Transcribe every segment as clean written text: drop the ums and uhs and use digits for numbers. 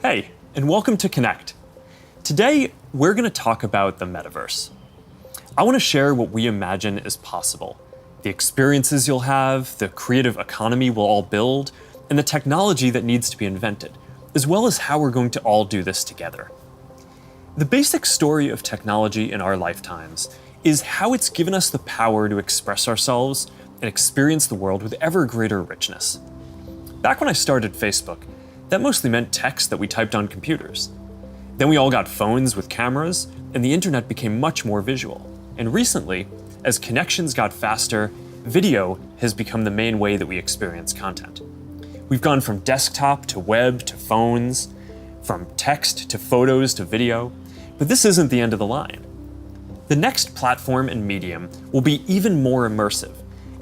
Hey, and welcome to Connect. Today, we're going to talk about the metaverse. I want to share what we imagine is possible, the experiences you'll have, the creative economy we'll all build, and the technology that needs to be invented, as well as how we're going to all do this together. The basic story of technology in our lifetimes is how it's given us the power to express ourselves and experience the world with ever greater richness. Back when I started Facebook, that mostly meant text that we typed on computers. Then we all got phones with cameras, and the internet became much more visual. And recently, as connections got faster, video has become the main way that we experience content. We've gone from desktop to web to phones, from text to photos to video, but this isn't the end of the line. The next platform and medium will be even more immersive,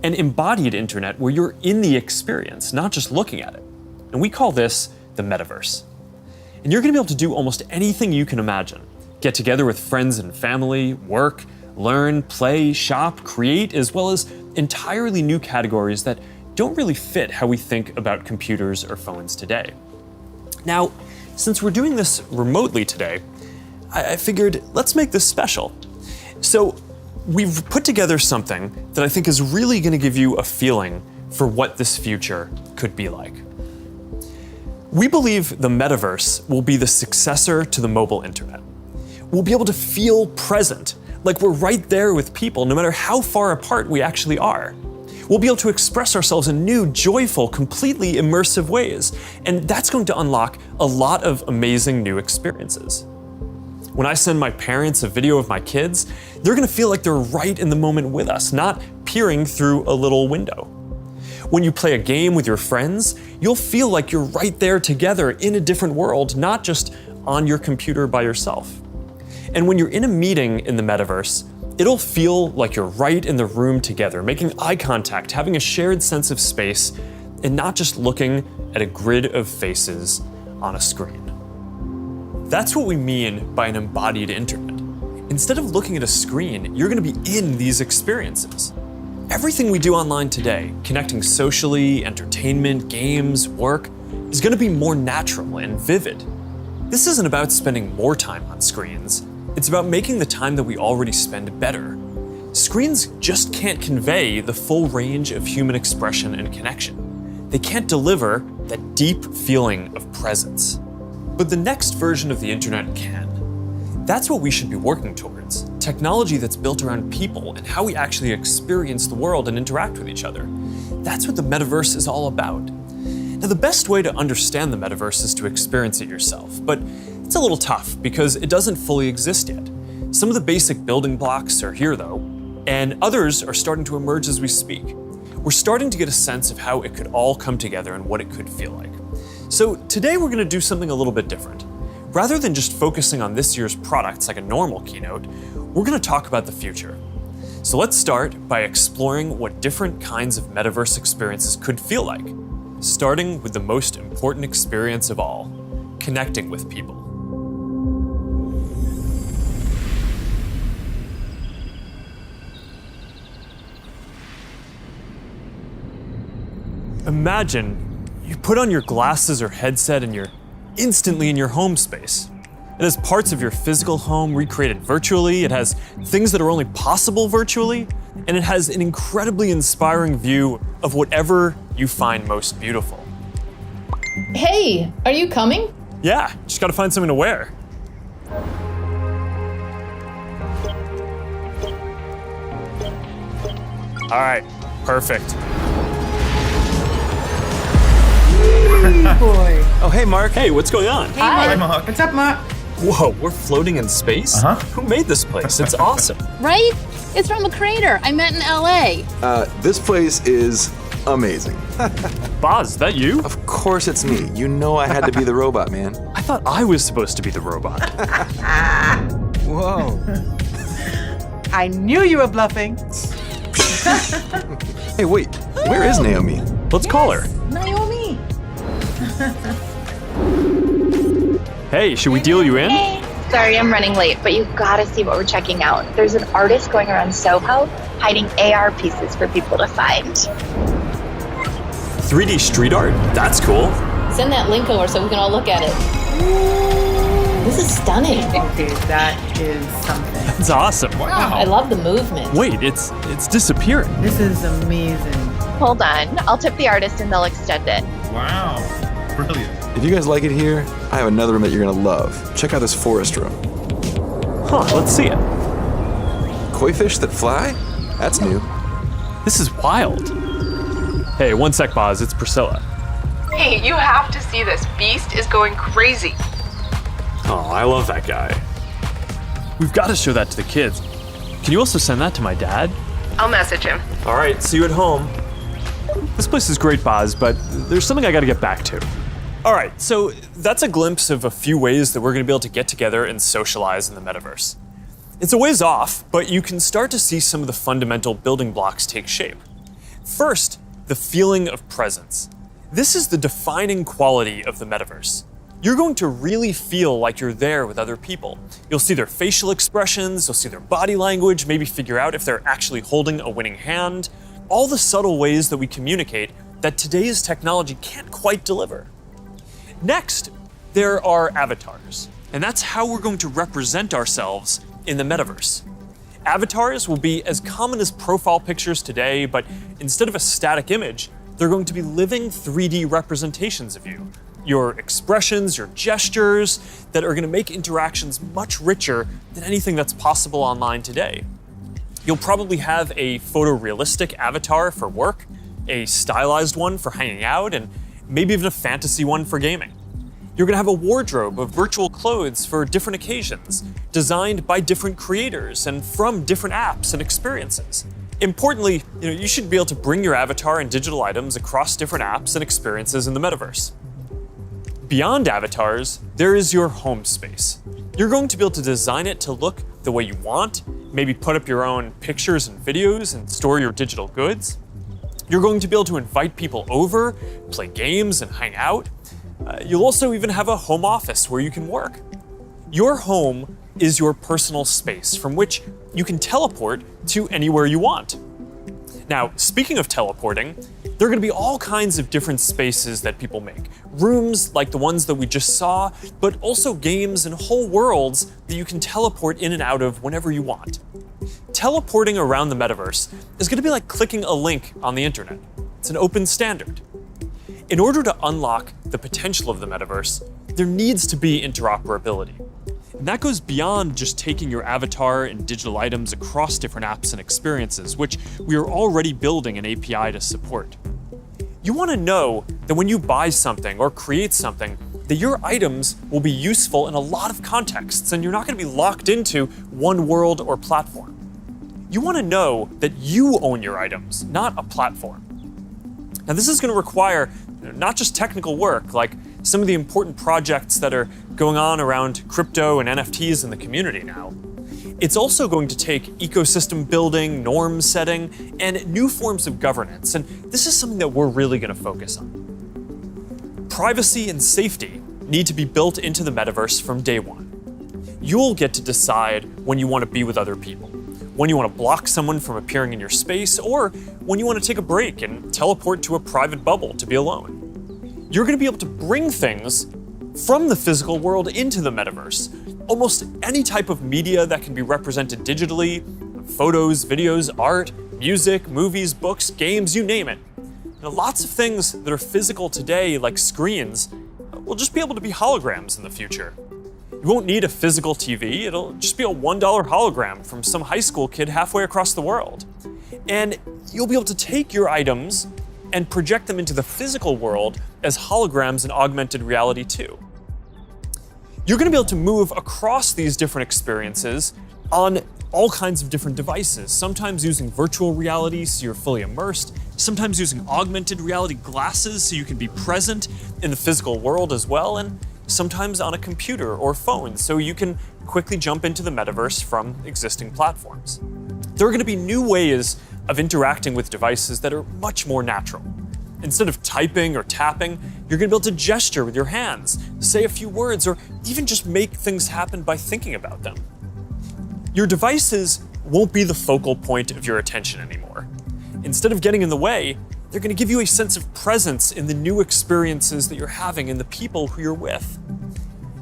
an embodied internet where you're in the experience, not just looking at it. And we call this the metaverse. And you're going to be able to do almost anything you can imagine. Get together with friends and family, work, learn, play, shop, create, as well as entirely new categories that don't really fit how we think about computers or phones today. Now, since we're doing this remotely today, I figured let's make this special. So we've put together something that I think is really going to give you a feeling for what this future could be like. We believe the metaverse will be the successor to the mobile internet. We'll be able to feel present, like we're right there with people, no matter how far apart we actually are. We'll be able to express ourselves in new, joyful, completely immersive ways, and that's going to unlock a lot of amazing new experiences. When I send my parents a video of my kids, they're going to feel like they're right in the moment with us, not peering through a little window. When you play a game with your friends, you'll feel like you're right there together in a different world, not just on your computer by yourself. And when you're in a meeting in the metaverse, it'll feel like you're right in the room together, making eye contact, having a shared sense of space, and not just looking at a grid of faces on a screen. That's what we mean by an embodied internet. Instead of looking at a screen, you're going to be in these experiences. Everything we do online today, connecting socially, entertainment, games, work, is going to be more natural and vivid. This isn't about spending more time on screens. It's about making the time that we already spend better. Screens just can't convey the full range of human expression and connection. They can't deliver that deep feeling of presence. But the next version of the internet can. That's what we should be working towards. Technology that's built around people and how we actually experience the world and interact with each other. That's what the metaverse is all about. Now, the best way to understand the metaverse is to experience it yourself, but it's a little tough because it doesn't fully exist yet. Some of the basic building blocks are here though, and others are starting to emerge as we speak. We're starting to get a sense of how it could all come together and what it could feel like. So today we're going to do something a little bit different. Rather than just focusing on this year's products like a normal keynote, we're going to talk about the future. So let's start by exploring what different kinds of metaverse experiences could feel like, starting with the most important experience of all, connecting with people. Imagine you put on your glasses or headset and you're instantly in your home space. It has parts of your physical home recreated virtually, it has things that are only possible virtually, and it has an incredibly inspiring view of whatever you find most beautiful. Hey, are you coming? Yeah, just gotta find something to wear. All right, perfect. Boy. Oh, hey, Mark. Hey, what's going on? Hey, Hi. Mark. What's up, Mark? Whoa, we're floating in space? Who made this place? It's awesome. Right? It's from a creator I met in LA. This place is amazing. Boz, is that you? Of course it's me. You know I had to be the robot, man. I thought I was supposed to be the robot. Whoa. I knew you were bluffing. Hey, wait. Where is Naomi? Let's call her. Naomi. Hey, should we deal you in? Hey, sorry I'm running late, but you've got to see what we're checking out. There's an artist going around Soho hiding AR pieces for people to find. 3D street art? That's cool. Send that link over so we can all look at it. This is stunning. Okay, that is something. It's awesome. I love the movement. Wait, it's disappearing. This is amazing. Hold on. I'll tip the artist and they'll extend it. Wow. Brilliant. If you guys like it here, I have another room that you're gonna love. Check out this forest room. Huh, let's see it. Koi fish that fly? That's new. This is wild. Hey, one sec, Boz, it's Priscilla. Hey, you have to see this. Beast is going crazy. Oh, I love that guy. We've got to show that to the kids. Can you also send that to my dad? I'll message him. All right, see you at home. This place is great, Boz, but there's something I got to get back to. All right, so that's a glimpse of a few ways that we're going to be able to get together and socialize in the metaverse. It's a ways off, but you can start to see some of the fundamental building blocks take shape. First, the feeling of presence. This is the defining quality of the metaverse. You're going to really feel like you're there with other people. You'll see their facial expressions, you'll see their body language, maybe figure out if they're actually holding a winning hand. All the subtle ways that we communicate that today's technology can't quite deliver. Next, there are avatars, and that's how we're going to represent ourselves in the metaverse. Avatars will be as common as profile pictures today, but instead of a static image, they're going to be living 3D representations of you. Your expressions, your gestures, that are going to make interactions much richer than anything that's possible online today. You'll probably have a photorealistic avatar for work, a stylized one for hanging out, and maybe even a fantasy one for gaming. You're going to have a wardrobe of virtual clothes for different occasions, designed by different creators and from different apps and experiences. Importantly, you should be able to bring your avatar and digital items across different apps and experiences in the metaverse. Beyond avatars, there is your home space. You're going to be able to design it to look the way you want, maybe put up your own pictures and videos and store your digital goods. You're going to be able to invite people over, play games, and hang out. You'll also even have a home office where you can work. Your home is your personal space from which you can teleport to anywhere you want. Now, speaking of teleporting, there are going to be all kinds of different spaces that people make. Rooms like the ones that we just saw, but also games and whole worlds that you can teleport in and out of whenever you want. Teleporting around the metaverse is going to be like clicking a link on the internet. It's an open standard. In order to unlock the potential of the metaverse, there needs to be interoperability. And that goes beyond just taking your avatar and digital items across different apps and experiences, which we are already building an API to support. You want to know that when you buy something or create something, that your items will be useful in a lot of contexts and you're not going to be locked into one world or platform. You want to know that you own your items, not a platform. Now, this is going to require not just technical work, like some of the important projects that are going on around crypto and NFTs in the community now. It's also going to take ecosystem building, norm setting, and new forms of governance, and this is something that we're really going to focus on. Privacy and safety need to be built into the metaverse from day one. You'll get to decide when you want to be with other people, when you want to block someone from appearing in your space, or when you want to take a break and teleport to a private bubble to be alone. You're going to be able to bring things from the physical world into the metaverse. Almost any type of media that can be represented digitally, photos, videos, art, music, movies, books, games, you name it. Lots of things that are physical today, like screens, will just be able to be holograms in the future. You won't need a physical TV, it'll just be a $1 hologram from some high school kid halfway across the world. And you'll be able to take your items and project them into the physical world as holograms in augmented reality too. You're going to be able to move across these different experiences on all kinds of different devices, sometimes using virtual reality so you're fully immersed, sometimes using augmented reality glasses so you can be present in the physical world as well, and sometimes on a computer or phone so you can quickly jump into the metaverse from existing platforms. There are going to be new ways of interacting with devices that are much more natural. Instead of typing or tapping, you're going to be able to gesture with your hands, say a few words, or even just make things happen by thinking about them. Your devices won't be the focal point of your attention anymore. Instead of getting in the way, they're going to give you a sense of presence in the new experiences that you're having and the people who you're with.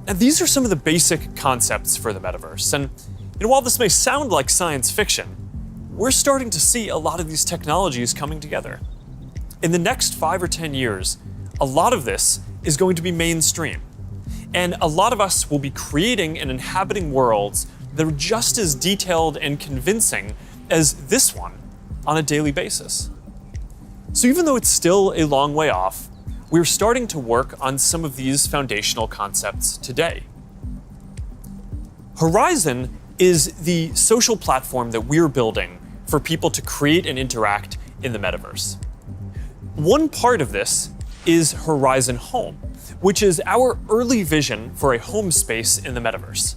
Now, these are some of the basic concepts for the metaverse. And while this may sound like science fiction, we're starting to see a lot of these technologies coming together. In the next 5 or 10 years, a lot of this is going to be mainstream. And a lot of us will be creating and inhabiting worlds that are just as detailed and convincing as this one on a daily basis. So even though it's still a long way off, we're starting to work on some of these foundational concepts today. Horizon is the social platform that we're building for people to create and interact in the metaverse. One part of this is Horizon Home, which is our early vision for a home space in the metaverse.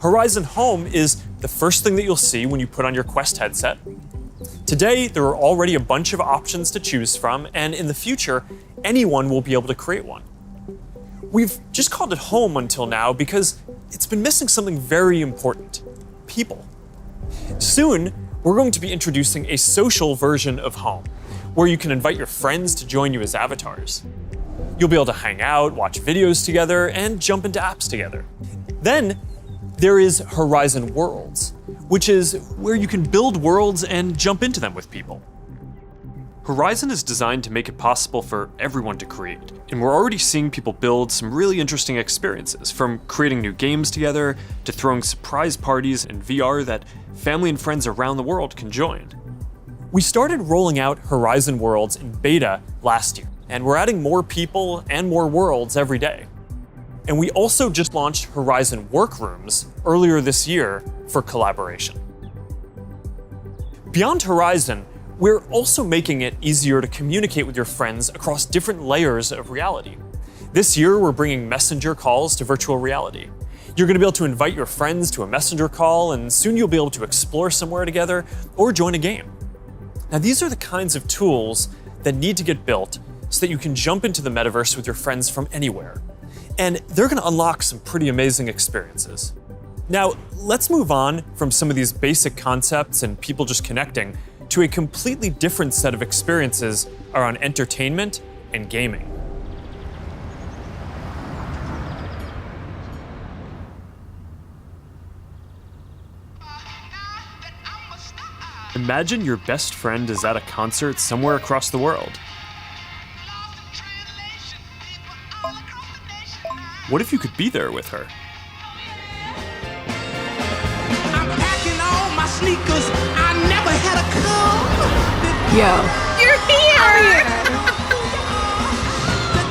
Horizon Home is the first thing that you'll see when you put on your Quest headset. Today, there are already a bunch of options to choose from, and in the future, anyone will be able to create one. We've just called it home until now because it's been missing something very important: people. Soon, we're going to be introducing a social version of home, where you can invite your friends to join you as avatars. You'll be able to hang out, watch videos together, and jump into apps together. Then, there is Horizon Worlds, which is where you can build worlds and jump into them with people. Horizon is designed to make it possible for everyone to create, and we're already seeing people build some really interesting experiences, from creating new games together to throwing surprise parties in VR that family and friends around the world can join. We started rolling out Horizon Worlds in beta last year, and we're adding more people and more worlds every day. And we also just launched Horizon Workrooms earlier this year for collaboration. Beyond Horizon, we're also making it easier to communicate with your friends across different layers of reality. This year, we're bringing messenger calls to virtual reality. You're going to be able to invite your friends to a messenger call, and soon you'll be able to explore somewhere together or join a game. Now, these are the kinds of tools that need to get built so that you can jump into the metaverse with your friends from anywhere. And they're going to unlock some pretty amazing experiences. Now, let's move on from some of these basic concepts and people just connecting to a completely different set of experiences around entertainment and gaming. Imagine your best friend is at a concert somewhere across the world. What if you could be there with her? I'm packing all my sneakers. I never had a car. Yo. You're here!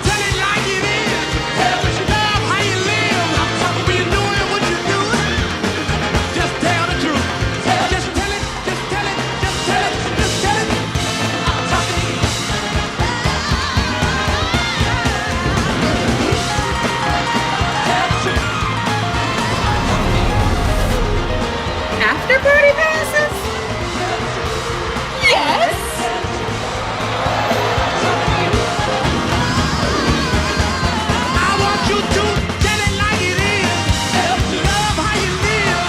Tell it like it is. Tell what you love, how you live. When you're doing what you're doing, just tell the truth. Just tell it, just tell it, just tell it, just tell it. I'm talking to you. After party passes? Yes! I want you to tell it like it is. Love how you live.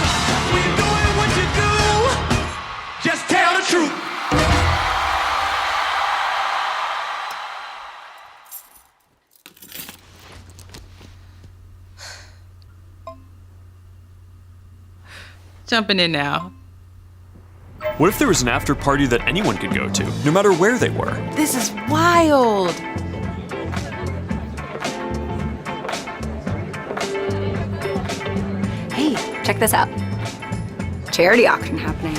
When you're doing what you do, just tell the truth. Jumping in now. What if there was an after party that anyone could go to, no matter where they were? This is wild. Hey, check this out. Charity auction happening.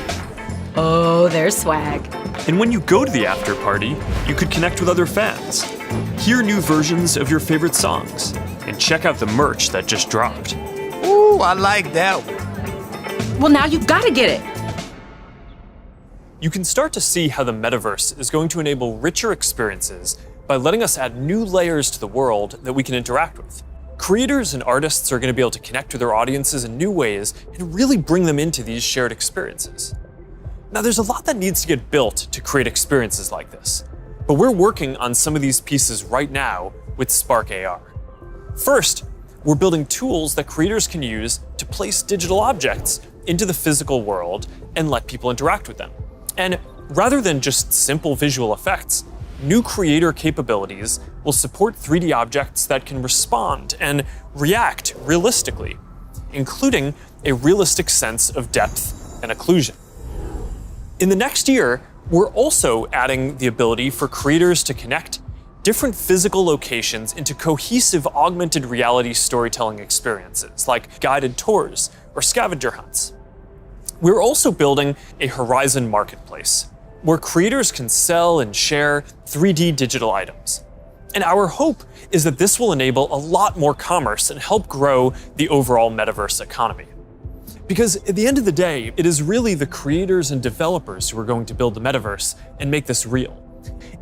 Oh, there's swag. And when you go to the after party, you could connect with other fans, hear new versions of your favorite songs, and check out the merch that just dropped. Ooh, I like that one. Well, now you've got to get it. You can start to see how the metaverse is going to enable richer experiences by letting us add new layers to the world that we can interact with. Creators and artists are going to be able to connect with their audiences in new ways and really bring them into these shared experiences. Now, there's a lot that needs to get built to create experiences like this, but we're working on some of these pieces right now with Spark AR. First, we're building tools that creators can use to place digital objects into the physical world and let people interact with them. And rather than just simple visual effects, new creator capabilities will support 3D objects that can respond and react realistically, including a realistic sense of depth and occlusion. In the next year, we're also adding the ability for creators to connect different physical locations into cohesive augmented reality storytelling experiences, like guided tours or scavenger hunts. We're also building a Horizon marketplace, where creators can sell and share 3D digital items. And our hope is that this will enable a lot more commerce and help grow the overall metaverse economy. Because at the end of the day, it is really the creators and developers who are going to build the metaverse and make this real.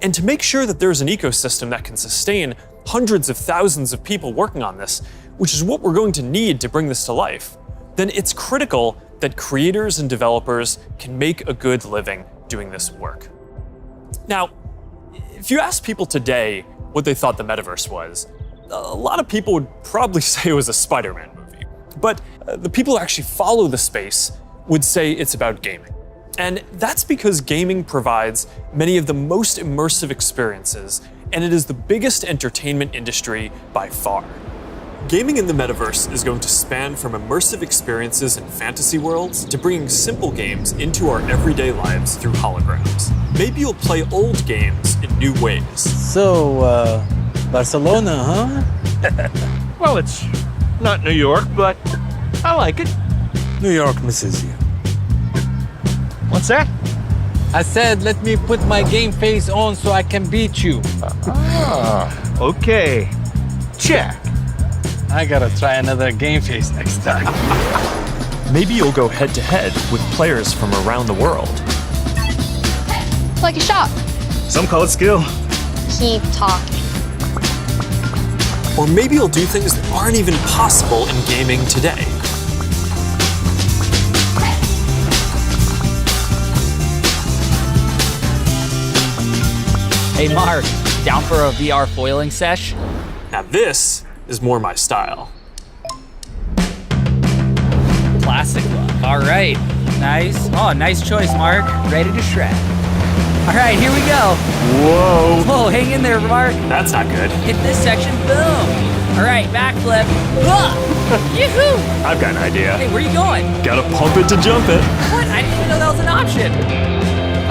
And to make sure that there's an ecosystem that can sustain hundreds of thousands of people working on this, which is what we're going to need to bring this to life, then it's critical that creators and developers can make a good living doing this work. Now, if you ask people today what they thought the metaverse was, a lot of people would probably say it was a Spider-Man movie. But the people who actually follow the space would say it's about gaming. And that's because gaming provides many of the most immersive experiences, and it is the biggest entertainment industry by far. Gaming in the metaverse is going to span from immersive experiences in fantasy worlds to bringing simple games into our everyday lives through holograms. Maybe you'll play old games in new ways. So, Barcelona, huh? Well, it's not New York, but I like it. New York misses you. What's that? I said, let me put my game face on so I can beat you. Okay. Check. I gotta try another game face next time. Maybe you'll go head-to-head with players from around the world. It's like a shop. Some call it skill. Keep talking. Or maybe you'll do things that aren't even possible in gaming today. Hey Mark, down for a VR foiling sesh? Now this is more my style. Classic look. All right, nice. Oh, nice choice, Mark. Ready to shred. All right, here we go. Whoa. Whoa, hang in there, Mark. That's not good. Hit this section, boom. All right, backflip. Yoo-hoo! I've got an idea. Hey, where are you going? Gotta pump it to jump it. What? I didn't even know that was an option.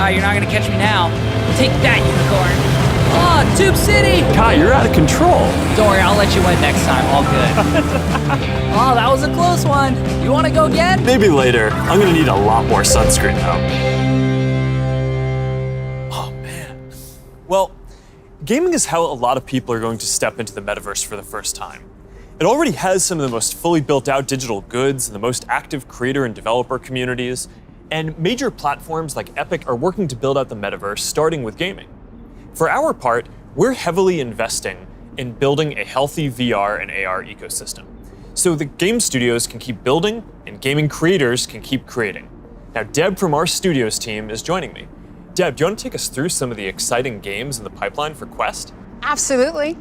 You're not gonna catch me now. Take that, unicorn. Oh, Tube City! Kai, you're out of control. Don't worry, I'll let you win next time. All good. Oh, that was a close one. You want to go again? Maybe later. I'm gonna need a lot more sunscreen though. Oh man. Well, gaming is how a lot of people are going to step into the metaverse for the first time. It already has some of the most fully built out digital goods and the most active creator and developer communities. And major platforms like Epic are working to build out the metaverse, starting with gaming. For our part, we're heavily investing in building a healthy VR and AR ecosystem, so the game studios can keep building and gaming creators can keep creating. Now, Deb from our studios team is joining me. Deb, do you want to take us through some of the exciting games in the pipeline for Quest? Absolutely.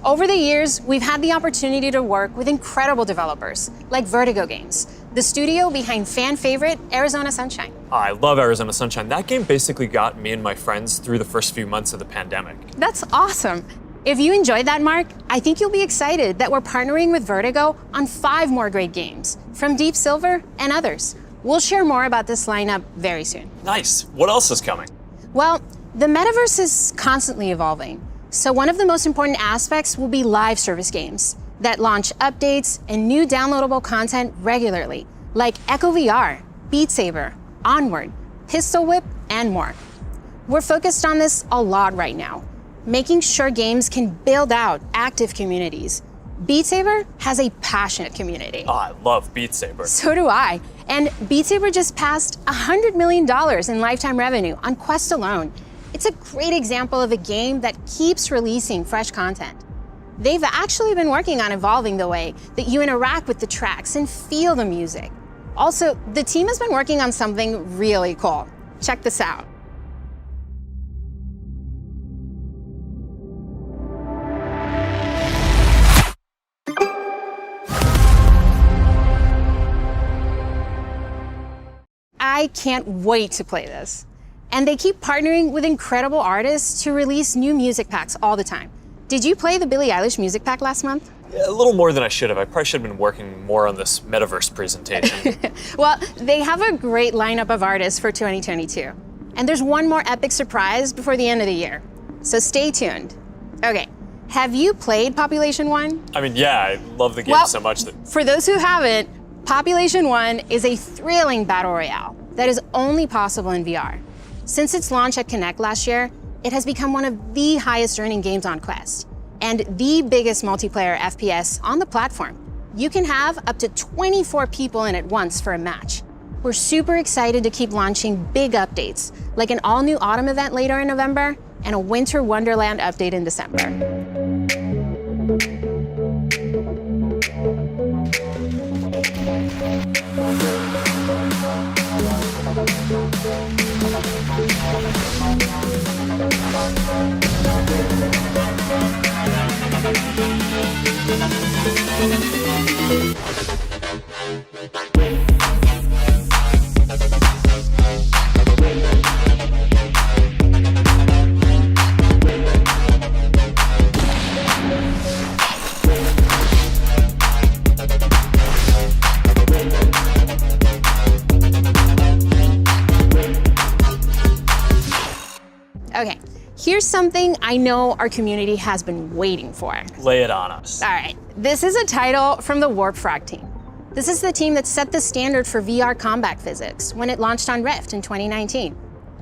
Over the years, we've had the opportunity to work with incredible developers like Vertigo Games, the studio behind fan favorite Arizona Sunshine. I love Arizona Sunshine. That game basically got me and my friends through the first few months of the pandemic. That's awesome. If you enjoyed that, Mark, I think you'll be excited that we're partnering with Vertigo on 5 more great games from Deep Silver and others. We'll share more about this lineup very soon. Nice. What else is coming? Well, the metaverse is constantly evolving. So one of the most important aspects will be live service games that launch updates and new downloadable content regularly, like Echo VR, Beat Saber, Onward, Pistol Whip, and more. We're focused on this a lot right now, making sure games can build out active communities. Beat Saber has a passionate community. Oh, I love Beat Saber. So do I. And Beat Saber just passed $100 million in lifetime revenue on Quest alone. It's a great example of a game that keeps releasing fresh content. They've actually been working on evolving the way that you interact with the tracks and feel the music. Also, the team has been working on something really cool. Check this out. I can't wait to play this. And they keep partnering with incredible artists to release new music packs all the time. Did you play the Billie Eilish music pack last month? Yeah, a little more than I should have. I probably should have been working more on this metaverse presentation. Well, they have a great lineup of artists for 2022. And there's one more epic surprise before the end of the year. So stay tuned. Okay, have you played Population 1? I mean, yeah, I love the game so much that... For those who haven't, Population 1 is a thrilling battle royale that is only possible in VR. Since its launch at Connect last year, it has become one of the highest earning games on Quest and the biggest multiplayer FPS on the platform. You can have up to 24 people in at once for a match. We're super excited to keep launching big updates, like an all-new autumn event later in November and a winter wonderland update in December. Okay, here's something I know our community has been waiting for. Lay it on us. All right, this is a title from the Warp Frog team. This is the team that set the standard for VR combat physics when it launched on Rift in 2019.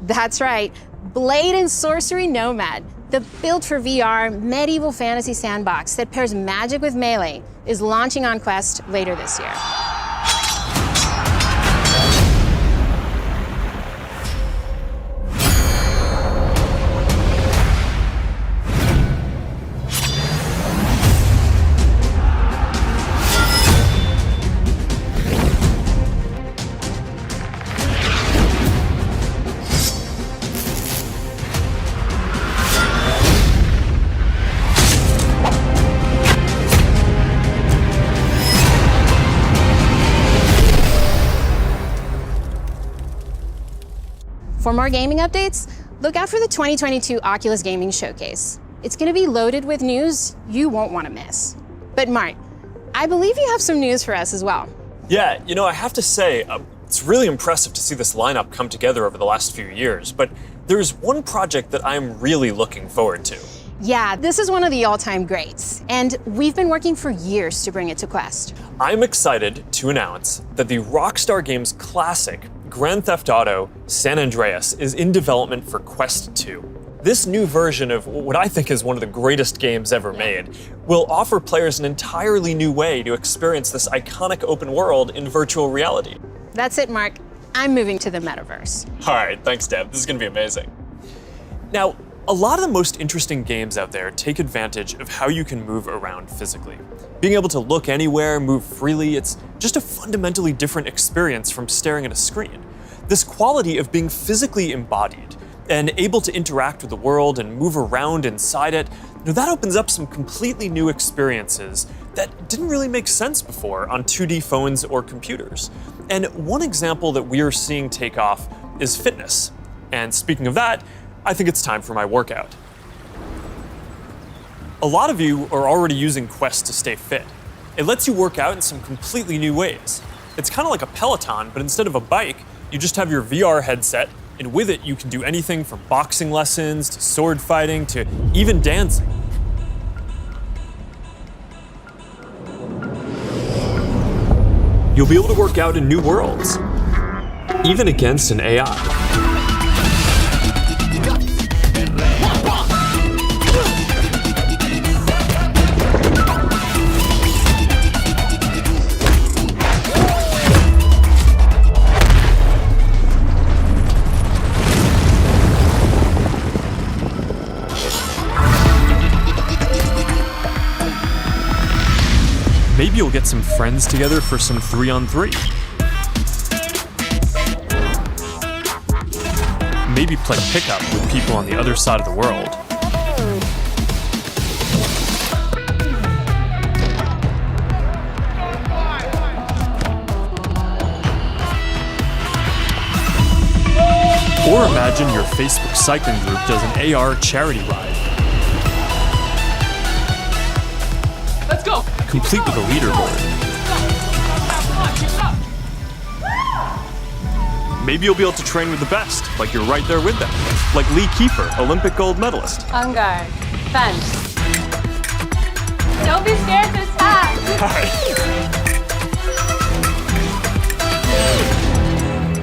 That's right, Blade and Sorcery Nomad, the built for VR medieval fantasy sandbox that pairs magic with melee, is launching on Quest later this year. For more gaming updates, look out for the 2022 Oculus Gaming Showcase. It's going to be loaded with news you won't want to miss. But Mart, I believe you have some news for us as well. Yeah, you know, I have to say, it's really impressive to see this lineup come together over the last few years, but there's one project that I'm really looking forward to. Yeah, this is one of the all-time greats, and we've been working for years to bring it to Quest. I'm excited to announce that the Rockstar Games classic Grand Theft Auto San Andreas is in development for Quest 2. This new version of what I think is one of the greatest games ever made will offer players an entirely new way to experience this iconic open world in virtual reality. That's it, Mark. I'm moving to the metaverse. All right, thanks, Deb. This is going to be amazing. Now, a lot of the most interesting games out there take advantage of how you can move around physically. Being able to look anywhere, move freely, it's just a fundamentally different experience from staring at a screen. This quality of being physically embodied and able to interact with the world and move around inside it, that opens up some completely new experiences that didn't really make sense before on 2D phones or computers. And one example that we are seeing take off is fitness. And speaking of that, I think it's time for my workout. A lot of you are already using Quest to stay fit. It lets you work out in some completely new ways. It's kind of like a Peloton, but instead of a bike, you just have your VR headset, and with it you can do anything from boxing lessons to sword fighting to even dancing. You'll be able to work out in new worlds, even against an AI. Maybe you'll get some friends together for some 3-on-3. Maybe play pickup with people on the other side of the world. Or imagine your Facebook cycling group does an AR charity ride. Let's go. Complete with a leaderboard. Maybe you'll be able to train with the best, like you're right there with them. Like Lee Kiefer, Olympic gold medalist. On guard. Fence. Don't be scared this time.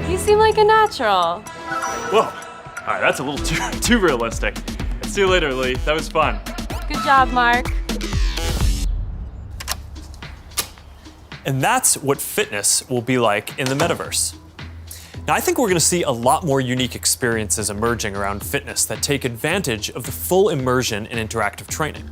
You seem like a natural. Whoa. All right, that's a little too realistic. See you later, Lee. That was fun. Good job, Mark. And that's what fitness will be like in the metaverse. Now, I think we're going to see a lot more unique experiences emerging around fitness that take advantage of the full immersion in interactive training.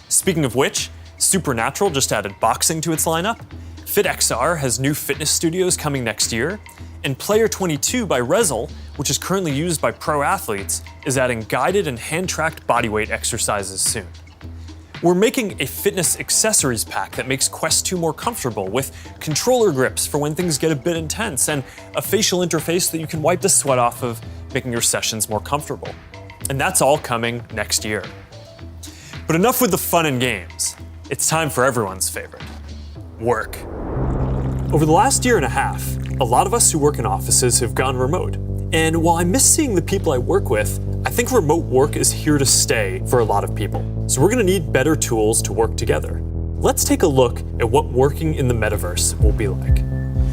Speaking of which, Supernatural just added boxing to its lineup, FitXR has new fitness studios coming next year, and Player 22 by Rezel, which is currently used by pro athletes, is adding guided and hand-tracked bodyweight exercises soon. We're making a fitness accessories pack that makes Quest 2 more comfortable with controller grips for when things get a bit intense and a facial interface that you can wipe the sweat off of, making your sessions more comfortable. And that's all coming next year. But enough with the fun and games. It's time for everyone's favorite, work. Over the last year and a half, a lot of us who work in offices have gone remote. And while I miss seeing the people I work with, I think remote work is here to stay for a lot of people. So we're gonna need better tools to work together. Let's take a look at what working in the metaverse will be like.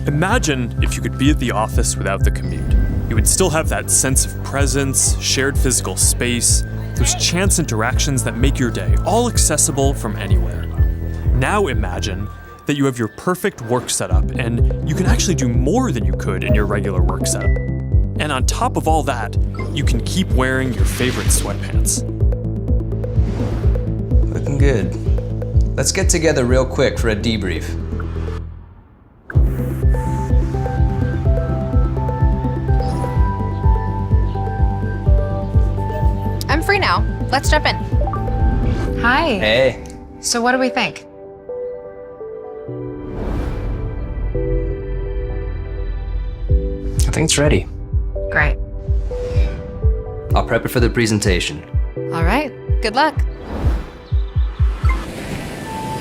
Imagine if you could be at the office without the commute. You would still have that sense of presence, shared physical space, those chance interactions that make your day all accessible from anywhere. Now imagine that you have your perfect work setup and you can actually do more than you could in your regular work setup. And on top of all that, you can keep wearing your favorite sweatpants. Looking good. Let's get together real quick for a debrief. I'm free now. Let's jump in. Hi. Hey. So what do we think? I think it's ready. Great. I'll prep it for the presentation. All right. Good luck.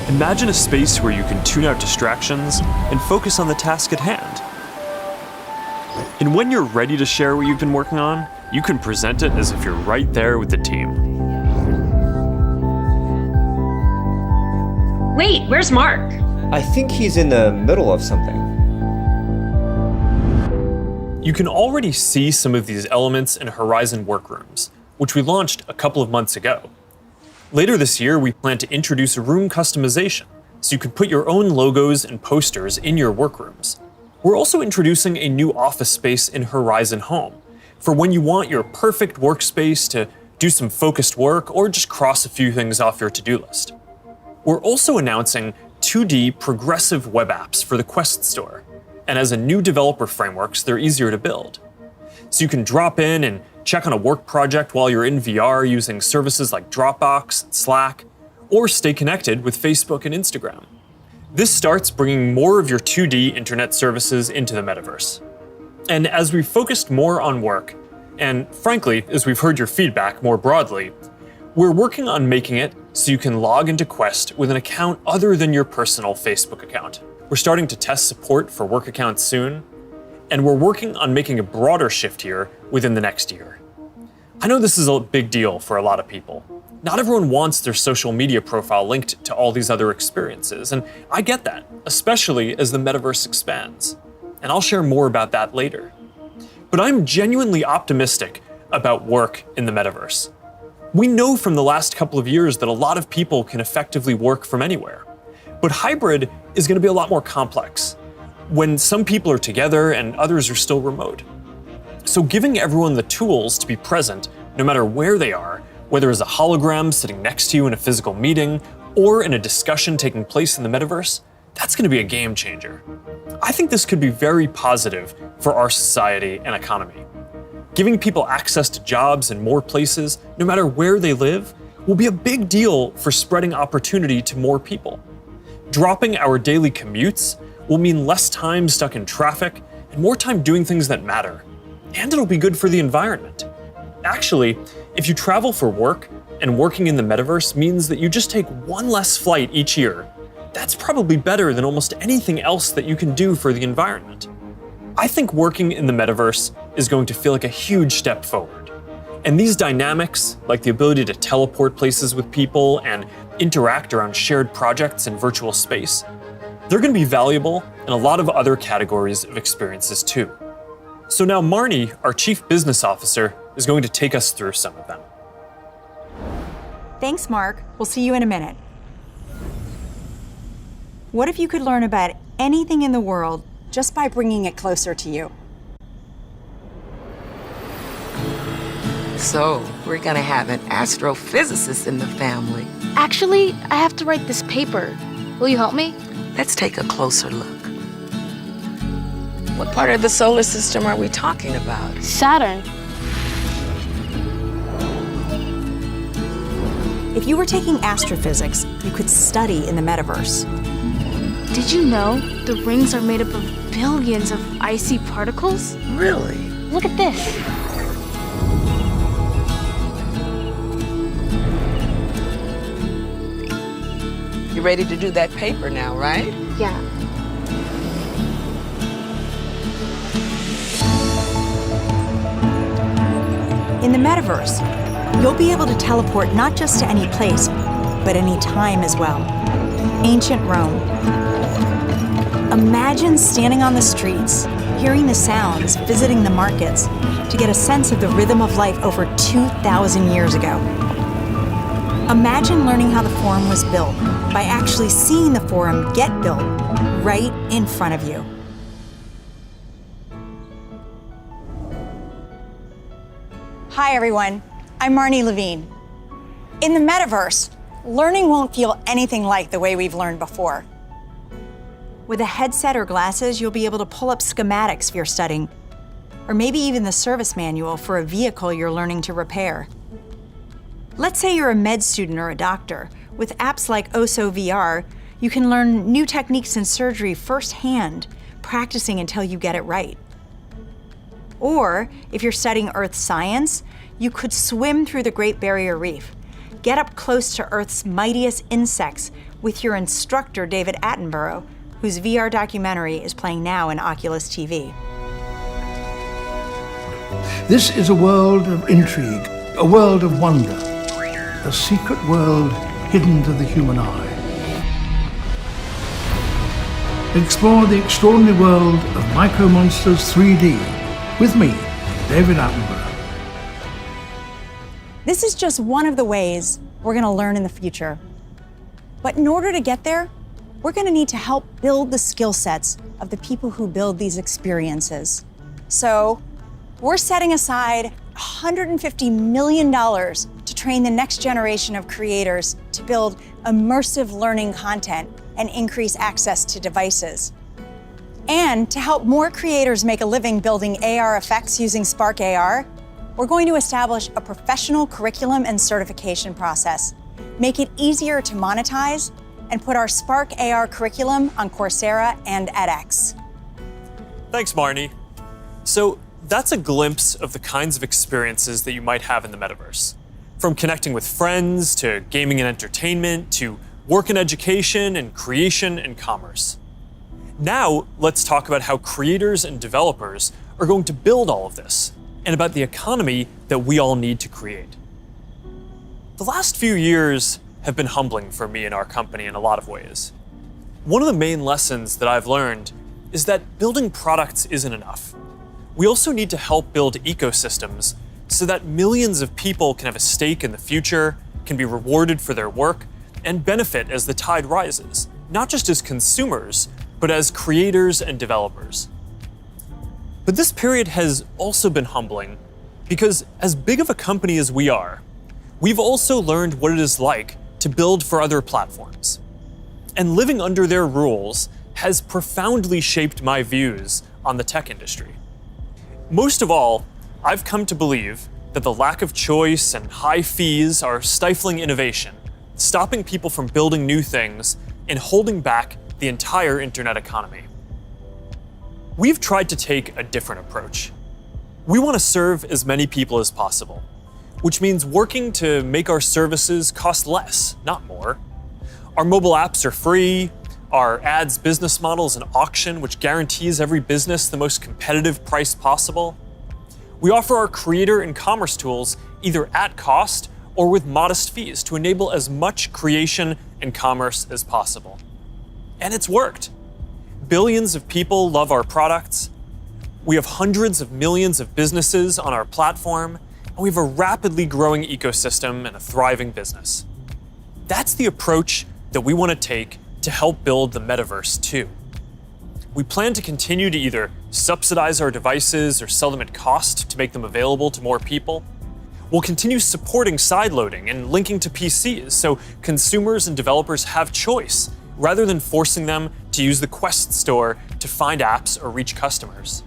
Imagine a space where you can tune out distractions and focus on the task at hand. And when you're ready to share what you've been working on, you can present it as if you're right there with the team. Wait, where's Mark? I think he's in the middle of something. You can already see some of these elements in Horizon Workrooms, which we launched a couple of months ago. Later this year, we plan to introduce room customization, so you can put your own logos and posters in your workrooms. We're also introducing a new office space in Horizon Home, for when you want your perfect workspace to do some focused work or just cross a few things off your to-do list. We're also announcing 2D progressive web apps for the Quest Store. And as a new developer frameworks, they're easier to build. So you can drop in and check on a work project while you're in VR using services like Dropbox and Slack, or stay connected with Facebook and Instagram. This starts bringing more of your 2D internet services into the metaverse. And as we've focused more on work, and frankly, as we've heard your feedback more broadly, we're working on making it so you can log into Quest with an account other than your personal Facebook account. We're starting to test support for work accounts soon, and we're working on making a broader shift here within the next year. I know this is a big deal for a lot of people. Not everyone wants their social media profile linked to all these other experiences, and I get that, especially as the metaverse expands. And I'll share more about that later. But I'm genuinely optimistic about work in the metaverse. We know from the last couple of years that a lot of people can effectively work from anywhere. But hybrid is going to be a lot more complex, when some people are together and others are still remote. So giving everyone the tools to be present, no matter where they are, whether as a hologram sitting next to you in a physical meeting, or in a discussion taking place in the metaverse, that's going to be a game changer. I think this could be very positive for our society and economy. Giving people access to jobs in more places, no matter where they live, will be a big deal for spreading opportunity to more people. Dropping our daily commutes will mean less time stuck in traffic and more time doing things that matter. and it'll be good for the environment. Actually, if you travel for work and working in the metaverse means that you just take one less flight each year, that's probably better than almost anything else that you can do for the environment. I think working in the metaverse is going to feel like a huge step forward. And these dynamics, like the ability to teleport places with people and interact around shared projects in virtual space, they're going to be valuable in a lot of other categories of experiences too. So now Marnie, our Chief Business Officer, is going to take us through some of them. Thanks, Mark. We'll see you in a minute. What if you could learn about anything in the world just by bringing it closer to you? So, we're gonna have an astrophysicist in the family. Actually, I have to write this paper. Will you help me? Let's take a closer look. What part of the solar system are we talking about? Saturn. If you were taking astrophysics, you could study in the metaverse. Did you know the rings are made up of billions of icy particles? Really? Look at this. You ready to do that paper now, right? Yeah. In the metaverse, you'll be able to teleport not just to any place, but any time as well. Ancient Rome. Imagine standing on the streets, hearing the sounds, visiting the markets, to get a sense of the rhythm of life over 2,000 years ago. Imagine learning how the Forum was built by actually seeing the Forum get built right in front of you. Hi, everyone. I'm Marnie Levine. In the metaverse, learning won't feel anything like the way we've learned before. With a headset or glasses, you'll be able to pull up schematics if you're studying, or maybe even the service manual for a vehicle you're learning to repair. Let's say you're a med student or a doctor. With apps like OSO VR, you can learn new techniques in surgery firsthand, practicing until you get it right. Or, if you're studying Earth science, you could swim through the Great Barrier Reef, get up close to Earth's mightiest insects with your instructor, David Attenborough, whose VR documentary is playing now in Oculus TV. This is a world of intrigue, a world of wonder, a secret world hidden to the human eye. Explore the extraordinary world of Micro Monsters 3D with me, David Attenborough. This is just one of the ways we're going to learn in the future. But in order to get there, we're going to need to help build the skill sets of the people who build these experiences. So we're setting aside $150 million to train the next generation of creators to build immersive learning content and increase access to devices. And to help more creators make a living building AR effects using Spark AR, we're going to establish a professional curriculum and certification process, make it easier to monetize, and put our Spark AR curriculum on Coursera and edX. Thanks, Marnie. So that's a glimpse of the kinds of experiences that you might have in the metaverse. From connecting with friends, to gaming and entertainment, to work and education, and creation and commerce. Now, let's talk about how creators and developers are going to build all of this, and about the economy that we all need to create. The last few years have been humbling for me and our company in a lot of ways. One of the main lessons that I've learned is that building products isn't enough. We also need to help build ecosystems so that millions of people can have a stake in the future, can be rewarded for their work, and benefit as the tide rises, not just as consumers, but as creators and developers. But this period has also been humbling because as big of a company as we are, we've also learned what it is like to build for other platforms. And living under their rules has profoundly shaped my views on the tech industry. Most of all, I've come to believe that the lack of choice and high fees are stifling innovation, stopping people from building new things, and holding back the entire internet economy. We've tried to take a different approach. We want to serve as many people as possible, which means working to make our services cost less, not more. Our mobile apps are free. Our ads business model is an auction which guarantees every business the most competitive price possible. We offer our creator and commerce tools either at cost or with modest fees to enable as much creation and commerce as possible. And it's worked. Billions of people love our products. We have hundreds of millions of businesses on our platform, and we have a rapidly growing ecosystem and a thriving business. That's the approach that we want to take to help build the metaverse too. We plan to continue to either subsidize our devices or sell them at cost to make them available to more people. We'll continue supporting sideloading and linking to PCs so consumers and developers have choice rather than forcing them to use the Quest store to find apps or reach customers.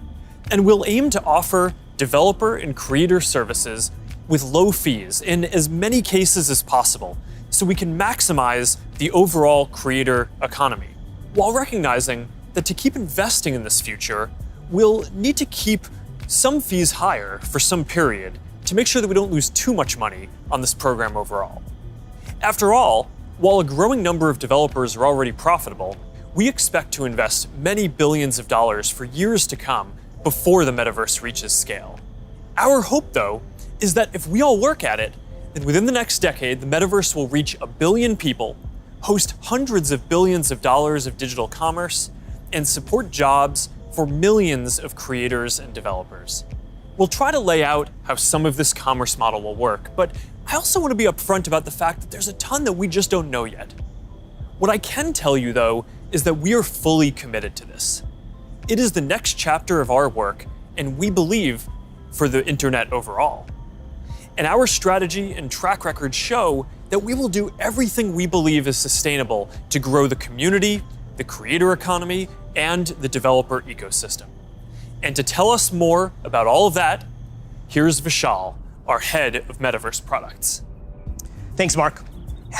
And we'll aim to offer developer and creator services with low fees in as many cases as possible so we can maximize the overall creator economy, while recognizing that to keep investing in this future, we'll need to keep some fees higher for some period to make sure that we don't lose too much money on this program overall. After all, while a growing number of developers are already profitable, we expect to invest many billions of dollars for years to come before the metaverse reaches scale. Our hope, though, is that if we all work at it, then within the next decade, the metaverse will reach 1 billion people, host hundreds of billions of dollars of digital commerce, and support jobs for millions of creators and developers. We'll try to lay out how some of this commerce model will work, but I also want to be upfront about the fact that there's a ton that we just don't know yet. What I can tell you, though, is that we are fully committed to this. It is the next chapter of our work, and we believe for the internet overall. And our strategy and track record show that we will do everything we believe is sustainable to grow the community, the creator economy, and the developer ecosystem. And to tell us more about all of that, here's Vishal, our head of Metaverse products. Thanks, Mark.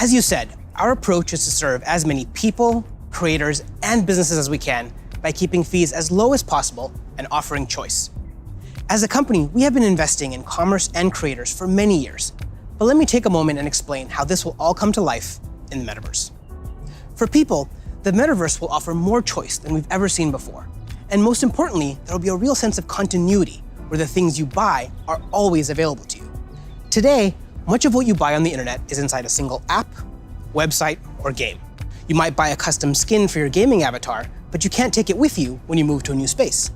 As you said, our approach is to serve as many people, creators, and businesses as we can by keeping fees as low as possible and offering choice. As a company, we have been investing in commerce and creators for many years, but let me take a moment and explain how this will all come to life in the metaverse. For people, the metaverse will offer more choice than we've ever seen before. And most importantly, there will be a real sense of continuity where the things you buy are always available to you. Today, much of what you buy on the internet is inside a single app, website, or game. You might buy a custom skin for your gaming avatar, but you can't take it with you when you move to a new space.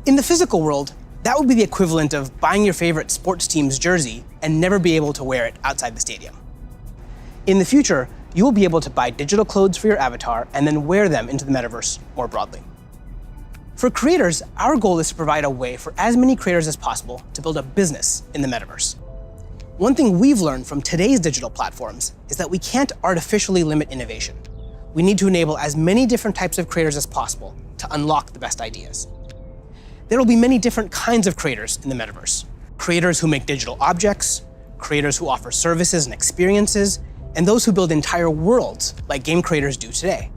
In the physical world, that would be the equivalent of buying your favorite sports team's jersey and never be able to wear it outside the stadium. In the future, you will be able to buy digital clothes for your avatar and then wear them into the metaverse more broadly. For creators, our goal is to provide a way for as many creators as possible to build a business in the metaverse. One thing we've learned from today's digital platforms is that we can't artificially limit innovation. We need to enable as many different types of creators as possible to unlock the best ideas. There will be many different kinds of creators in the metaverse. Creators who make digital objects, creators who offer services and experiences, and those who build entire worlds like game creators do today.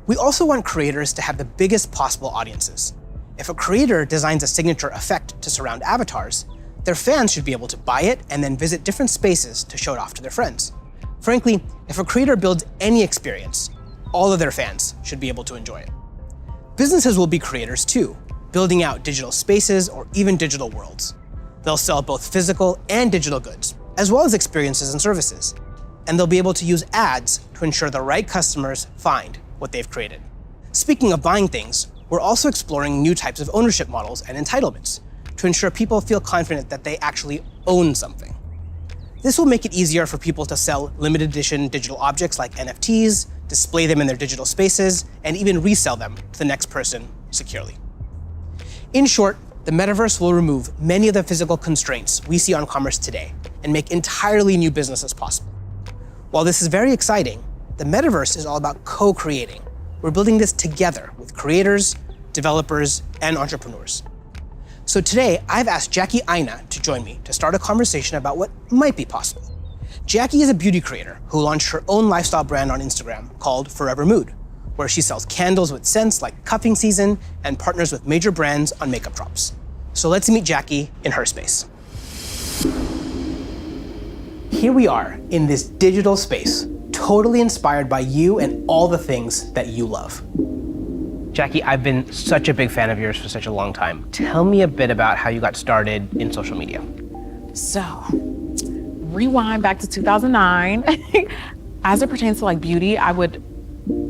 We also want creators to have the biggest possible audiences. If a creator designs a signature effect to surround avatars, their fans should be able to buy it and then visit different spaces to show it off to their friends. Frankly, if a creator builds any experience, all of their fans should be able to enjoy it. Businesses will be creators too, building out digital spaces or even digital worlds. They'll sell both physical and digital goods, as well as experiences and services. And they'll be able to use ads to ensure the right customers find what they've created. Speaking of buying things, we're also exploring new types of ownership models and entitlements to ensure people feel confident that they actually own something. This will make it easier for people to sell limited edition digital objects like NFTs, display them in their digital spaces, and even resell them to the next person securely. In short, the metaverse will remove many of the physical constraints we see on commerce today and make entirely new businesses possible. While this is very exciting, the metaverse is all about co-creating. We're building this together with creators, developers, and entrepreneurs. So today, I've asked Jackie Aina to join me to start a conversation about what might be possible. Jackie is a beauty creator who launched her own lifestyle brand on Instagram called Forever Mood, where she sells candles with scents like cuffing season and partners with major brands on makeup drops. So let's meet Jackie in her space. Here we are in this digital space, totally inspired by you and all the things that you love. Jackie, I've been such a big fan of yours for such a long time. Tell me a bit about how you got started in social media. So, rewind back to 2009. As it pertains to like beauty, I would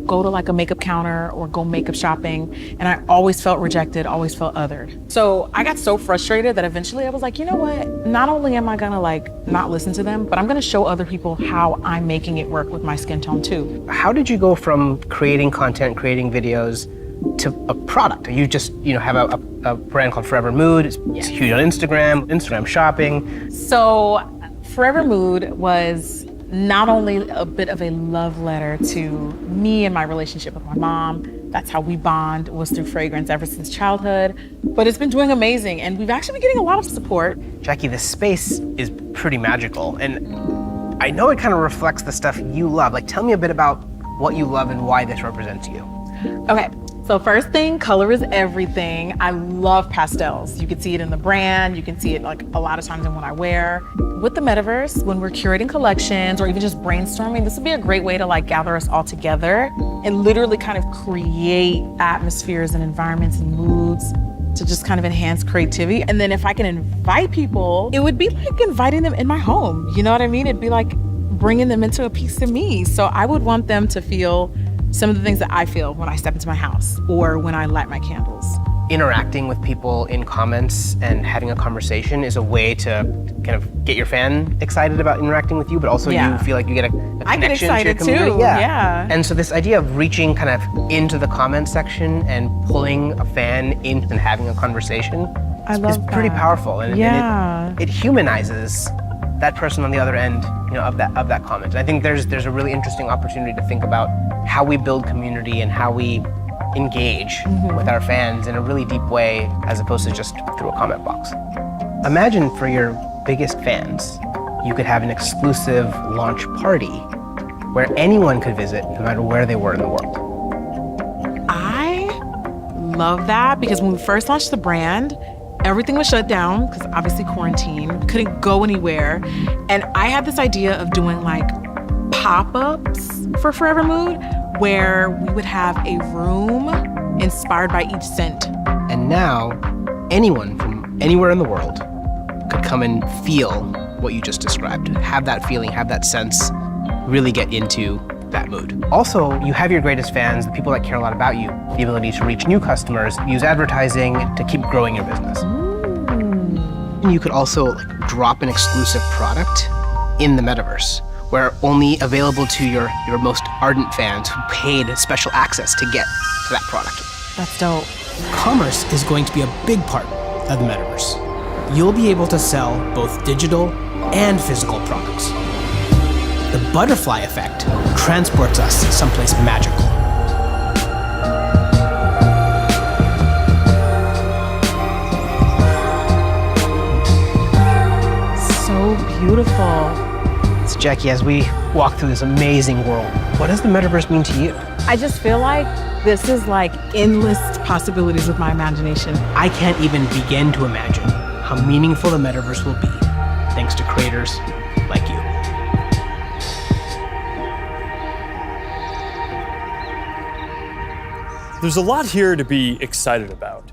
go to like a makeup counter or go makeup shopping, and I always felt rejected, always felt othered. So I got so frustrated that eventually I was like, you know what? Not only am I gonna like not listen to them, but I'm gonna show other people how I'm making it work with my skin tone too. How did you go from creating content, creating videos, to a product? You just, have a brand called Forever Mood. It's huge on Instagram shopping. So Forever Mood was not only a bit of a love letter to me and my relationship with my mom. That's how we bond, was through fragrance ever since childhood. But it's been doing amazing, and we've actually been getting a lot of support. Jackie, this space is pretty magical, and I know it kind of reflects the stuff you love. Like, tell me a bit about what you love and why this represents you. Okay. So first thing, color is everything. I love pastels. You can see it in the brand. You can see it like a lot of times in what I wear. With the metaverse, when we're curating collections or even just brainstorming, this would be a great way to like gather us all together and literally kind of create atmospheres and environments and moods to just kind of enhance creativity. And then if I can invite people, it would be like inviting them in my home. You know what I mean? It'd be like bringing them into a piece of me. So I would want them to feel some of the things that I feel when I step into my house or when I light my candles. Interacting with people in comments and having a conversation is a way to kind of get your fan excited about interacting with you, but also you feel like you get a connection I get excited to your community. too, yeah. And so this idea of reaching kind of into the comment section and pulling a fan in and having a conversation is pretty powerful. And it humanizes that person on the other end, of that comment. And I think there's a really interesting opportunity to think about how we build community and how we engage with our fans in a really deep way, as opposed to just through a comment box. Imagine for your biggest fans, you could have an exclusive launch party where anyone could visit, no matter where they were in the world. I love that, because when we first launched the brand, everything was shut down because obviously quarantine, we couldn't go anywhere. And I had this idea of doing like pop-ups for Forever Mood, where we would have a room inspired by each scent. And now, anyone from anywhere in the world could come and feel what you just described, have that feeling, have that sense, really get into that mood. Also, you have your greatest fans, the people that care a lot about you, the ability to reach new customers, use advertising to keep growing your business. And you could also drop an exclusive product in the metaverse, where only available to your most ardent fans who paid special access to get to that product. That's dope. Commerce is going to be a big part of the metaverse. You'll be able to sell both digital and physical products. The butterfly effect transports us someplace magical. So beautiful. So Jackie, as we walk through this amazing world, what does the metaverse mean to you? I just feel like this is like endless possibilities with my imagination. I can't even begin to imagine how meaningful the metaverse will be thanks to creators like you. There's a lot here to be excited about.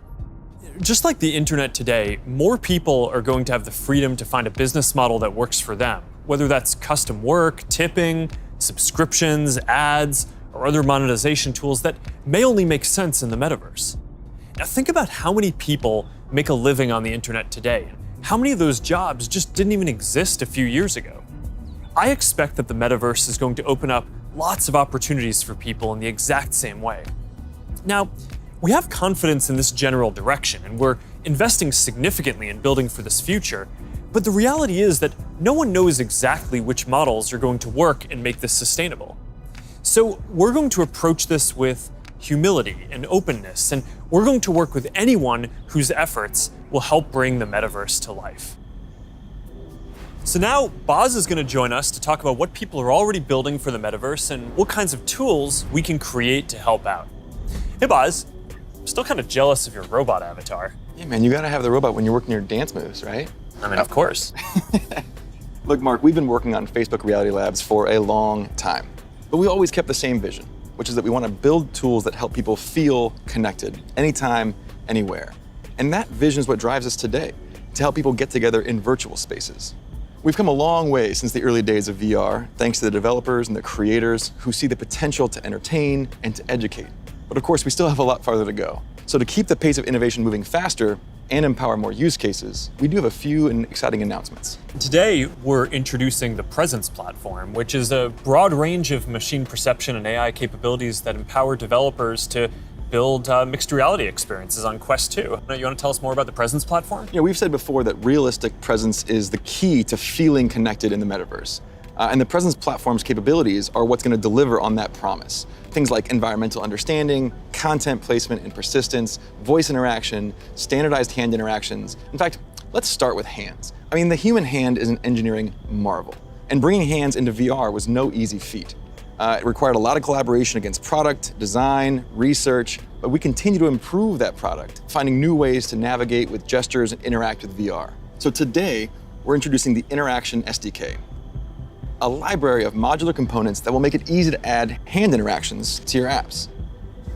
Just like the internet today, more people are going to have the freedom to find a business model that works for them, whether that's custom work, tipping, subscriptions, ads, or other monetization tools that may only make sense in the metaverse. Now think about how many people make a living on the internet today. How many of those jobs just didn't even exist a few years ago? I expect that the metaverse is going to open up lots of opportunities for people in the exact same way. Now, we have confidence in this general direction, and we're investing significantly in building for this future, but the reality is that no one knows exactly which models are going to work and make this sustainable. So we're going to approach this with humility and openness, and we're going to work with anyone whose efforts will help bring the metaverse to life. So now, Boz is going to join us to talk about what people are already building for the metaverse and what kinds of tools we can create to help out. Hey Boz, I'm still kind of jealous of your robot avatar. Yeah, man, you gotta have the robot when you're working your dance moves, right? I mean, of course. Look, Mark, we've been working on Facebook Reality Labs for a long time, but we always kept the same vision, which is that we want to build tools that help people feel connected anytime, anywhere. And that vision is what drives us today, to help people get together in virtual spaces. We've come a long way since the early days of VR, thanks to the developers and the creators who see the potential to entertain and to educate. But of course, we still have a lot farther to go. So to keep the pace of innovation moving faster and empower more use cases, we do have a few exciting announcements. Today, we're introducing the Presence platform, which is a broad range of machine perception and AI capabilities that empower developers to build mixed reality experiences on Quest 2. You want to tell us more about the Presence platform? Yeah, we've said before that realistic presence is the key to feeling connected in the metaverse. And the Presence platform's capabilities are what's going to deliver on that promise. Things like environmental understanding, content placement and persistence, voice interaction, standardized hand interactions. In fact, let's start with hands. I mean, the human hand is an engineering marvel. And bringing hands into VR was no easy feat. It required a lot of collaboration against product, design, research, but we continue to improve that product, finding new ways to navigate with gestures and interact with VR. So today, we're introducing the Interaction SDK, a library of modular components that will make it easy to add hand interactions to your apps.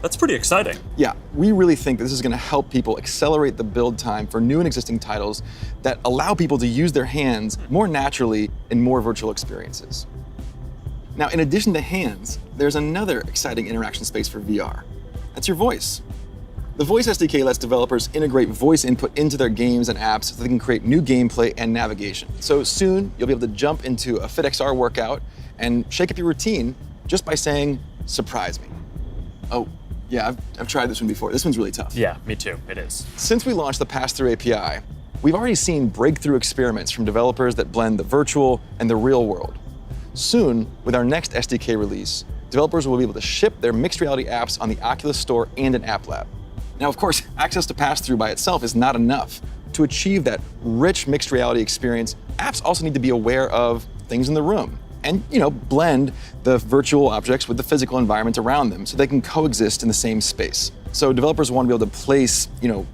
That's pretty exciting. Yeah, we really think that this is going to help people accelerate the build time for new and existing titles that allow people to use their hands more naturally in more virtual experiences. Now, in addition to hands, there's another exciting interaction space for VR. That's your voice. The Voice SDK lets developers integrate voice input into their games and apps so they can create new gameplay and navigation. So soon, you'll be able to jump into a FitXR workout and shake up your routine just by saying, "Surprise me." Oh, yeah, I've tried this one before. This one's really tough. Yeah, me too, it is. Since we launched the Pass-Through API, we've already seen breakthrough experiments from developers that blend the virtual and the real world. Soon, with our next SDK release, developers will be able to ship their mixed reality apps on the Oculus Store and an App Lab. Now, of course, access to pass-through by itself is not enough. To achieve that rich mixed reality experience, apps also need to be aware of things in the room and, blend the virtual objects with the physical environment around them so they can coexist in the same space. So developers want to be able to place,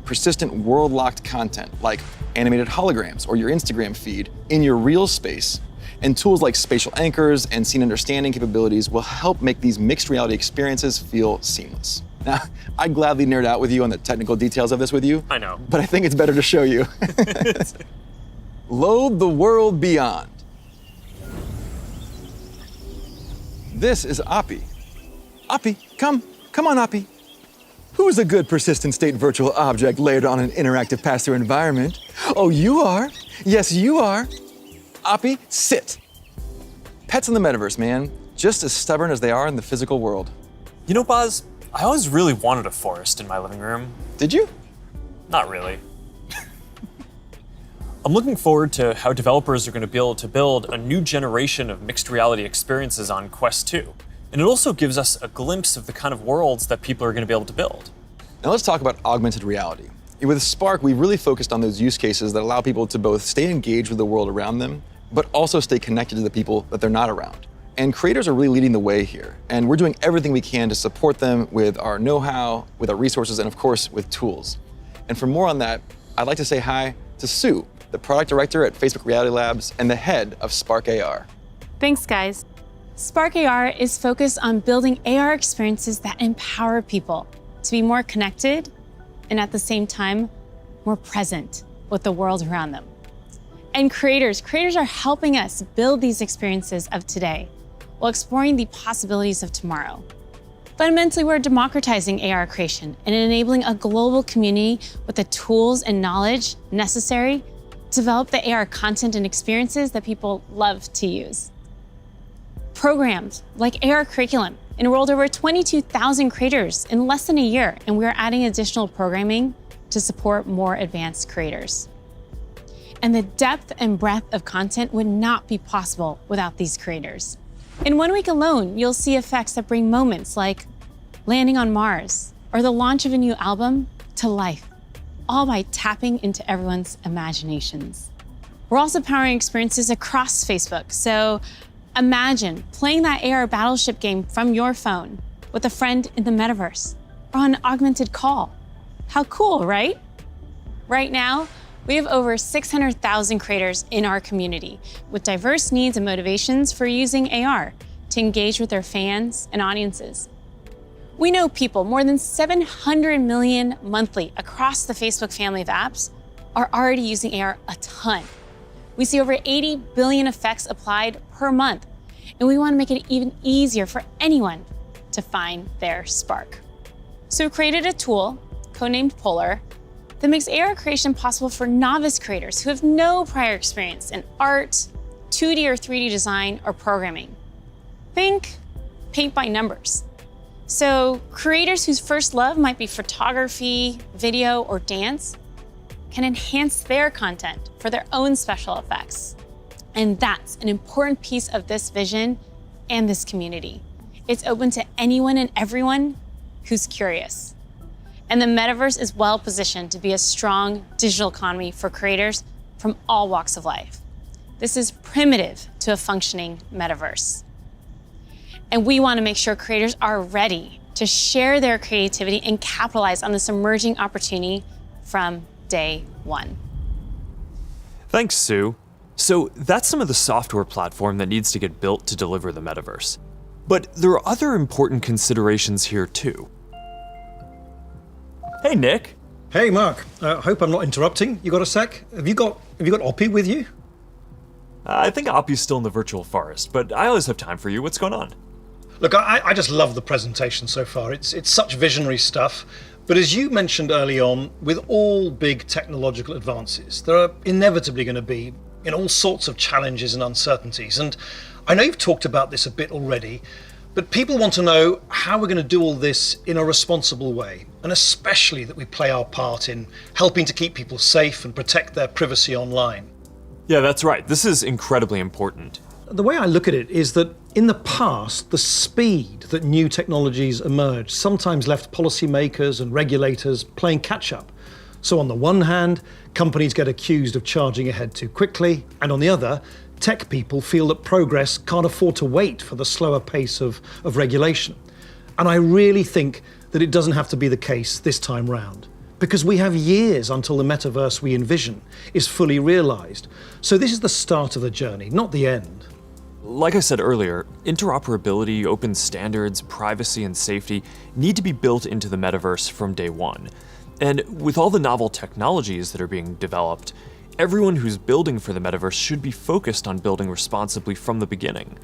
persistent world-locked content like animated holograms or your Instagram feed in your real space. And tools like spatial anchors and scene understanding capabilities will help make these mixed reality experiences feel seamless. Now, I'd gladly nerd out with you on the technical details of this with you. I know. But I think it's better to show you. Load the world beyond. This is Oppie. Oppie, come on, Oppie. Who's a good persistent state virtual object layered on an interactive pass-through environment? Oh, you are. Yes, you are. Oppie, sit. Pets in the metaverse, man. Just as stubborn as they are in the physical world. You know, Boz, I always really wanted a forest in my living room. Did you? Not really. I'm looking forward to how developers are going to be able to build a new generation of mixed reality experiences on Quest 2. And it also gives us a glimpse of the kind of worlds that people are going to be able to build. Now let's talk about augmented reality. With Spark, we really focused on those use cases that allow people to both stay engaged with the world around them, but also stay connected to the people that they're not around. And creators are really leading the way here. And we're doing everything we can to support them with our know-how, with our resources, and of course, with tools. And for more on that, I'd like to say hi to Sue, the product director at Facebook Reality Labs and the head of Spark AR. Thanks, guys. Spark AR is focused on building AR experiences that empower people to be more connected and at the same time, more present with the world around them. And creators are helping us build these experiences of today while exploring the possibilities of tomorrow. Fundamentally, we're democratizing AR creation and enabling a global community with the tools and knowledge necessary to develop the AR content and experiences that people love to use. Programs like AR Curriculum enrolled over 22,000 creators in less than a year, and we're adding additional programming to support more advanced creators. And the depth and breadth of content would not be possible without these creators. In 1 week alone, you'll see effects that bring moments like landing on Mars or the launch of a new album to life, all by tapping into everyone's imaginations. We're also powering experiences across Facebook, so imagine playing that AR battleship game from your phone with a friend in the metaverse or on an augmented call. How cool, right? Right now, we have over 600,000 creators in our community with diverse needs and motivations for using AR to engage with their fans and audiences. We know people, more than 700 million monthly across the Facebook family of apps, are already using AR a ton. We see over 80 billion effects applied per month, and we want to make it even easier for anyone to find their spark. So we created a tool, codenamed Polar, that makes AR creation possible for novice creators who have no prior experience in art, 2D or 3D design, or programming. Think paint by numbers. So creators whose first love might be photography, video, or dance can enhance their content for their own special effects. And that's an important piece of this vision and this community. It's open to anyone and everyone who's curious. And the metaverse is well positioned to be a strong digital economy for creators from all walks of life. This is primitive to a functioning metaverse. And we want to make sure creators are ready to share their creativity and capitalize on this emerging opportunity from day one. Thanks, Sue. So that's some of the software platform that needs to get built to deliver the metaverse. But there are other important considerations here too. Hey, Nick. Hey, Mark. Hope I'm not interrupting. You got a sec? Have you got Oppie with you? I think Oppie's still in the virtual forest, but I always have time for you. What's going on? Look, I just love the presentation so far. It's such visionary stuff. But as you mentioned early on, with all big technological advances, there are inevitably going to be all sorts of challenges and uncertainties. And I know you've talked about this a bit already, but people want to know how we're going to do all this in a responsible way, and especially that we play our part in helping to keep people safe and protect their privacy online. Yeah, that's right. This is incredibly important. The way I look at it is that in the past, the speed that new technologies emerged sometimes left policymakers and regulators playing catch-up. So on the one hand, companies get accused of charging ahead too quickly, and on the other, tech people feel that progress can't afford to wait for the slower pace of regulation. And I really think that it doesn't have to be the case this time round, because we have years until the metaverse we envision is fully realized. So this is the start of the journey, not the end. Like I said earlier, interoperability, open standards, privacy, and safety need to be built into the metaverse from day one. And with all the novel technologies that are being developed, everyone who's building for the metaverse should be focused on building responsibly from the beginning.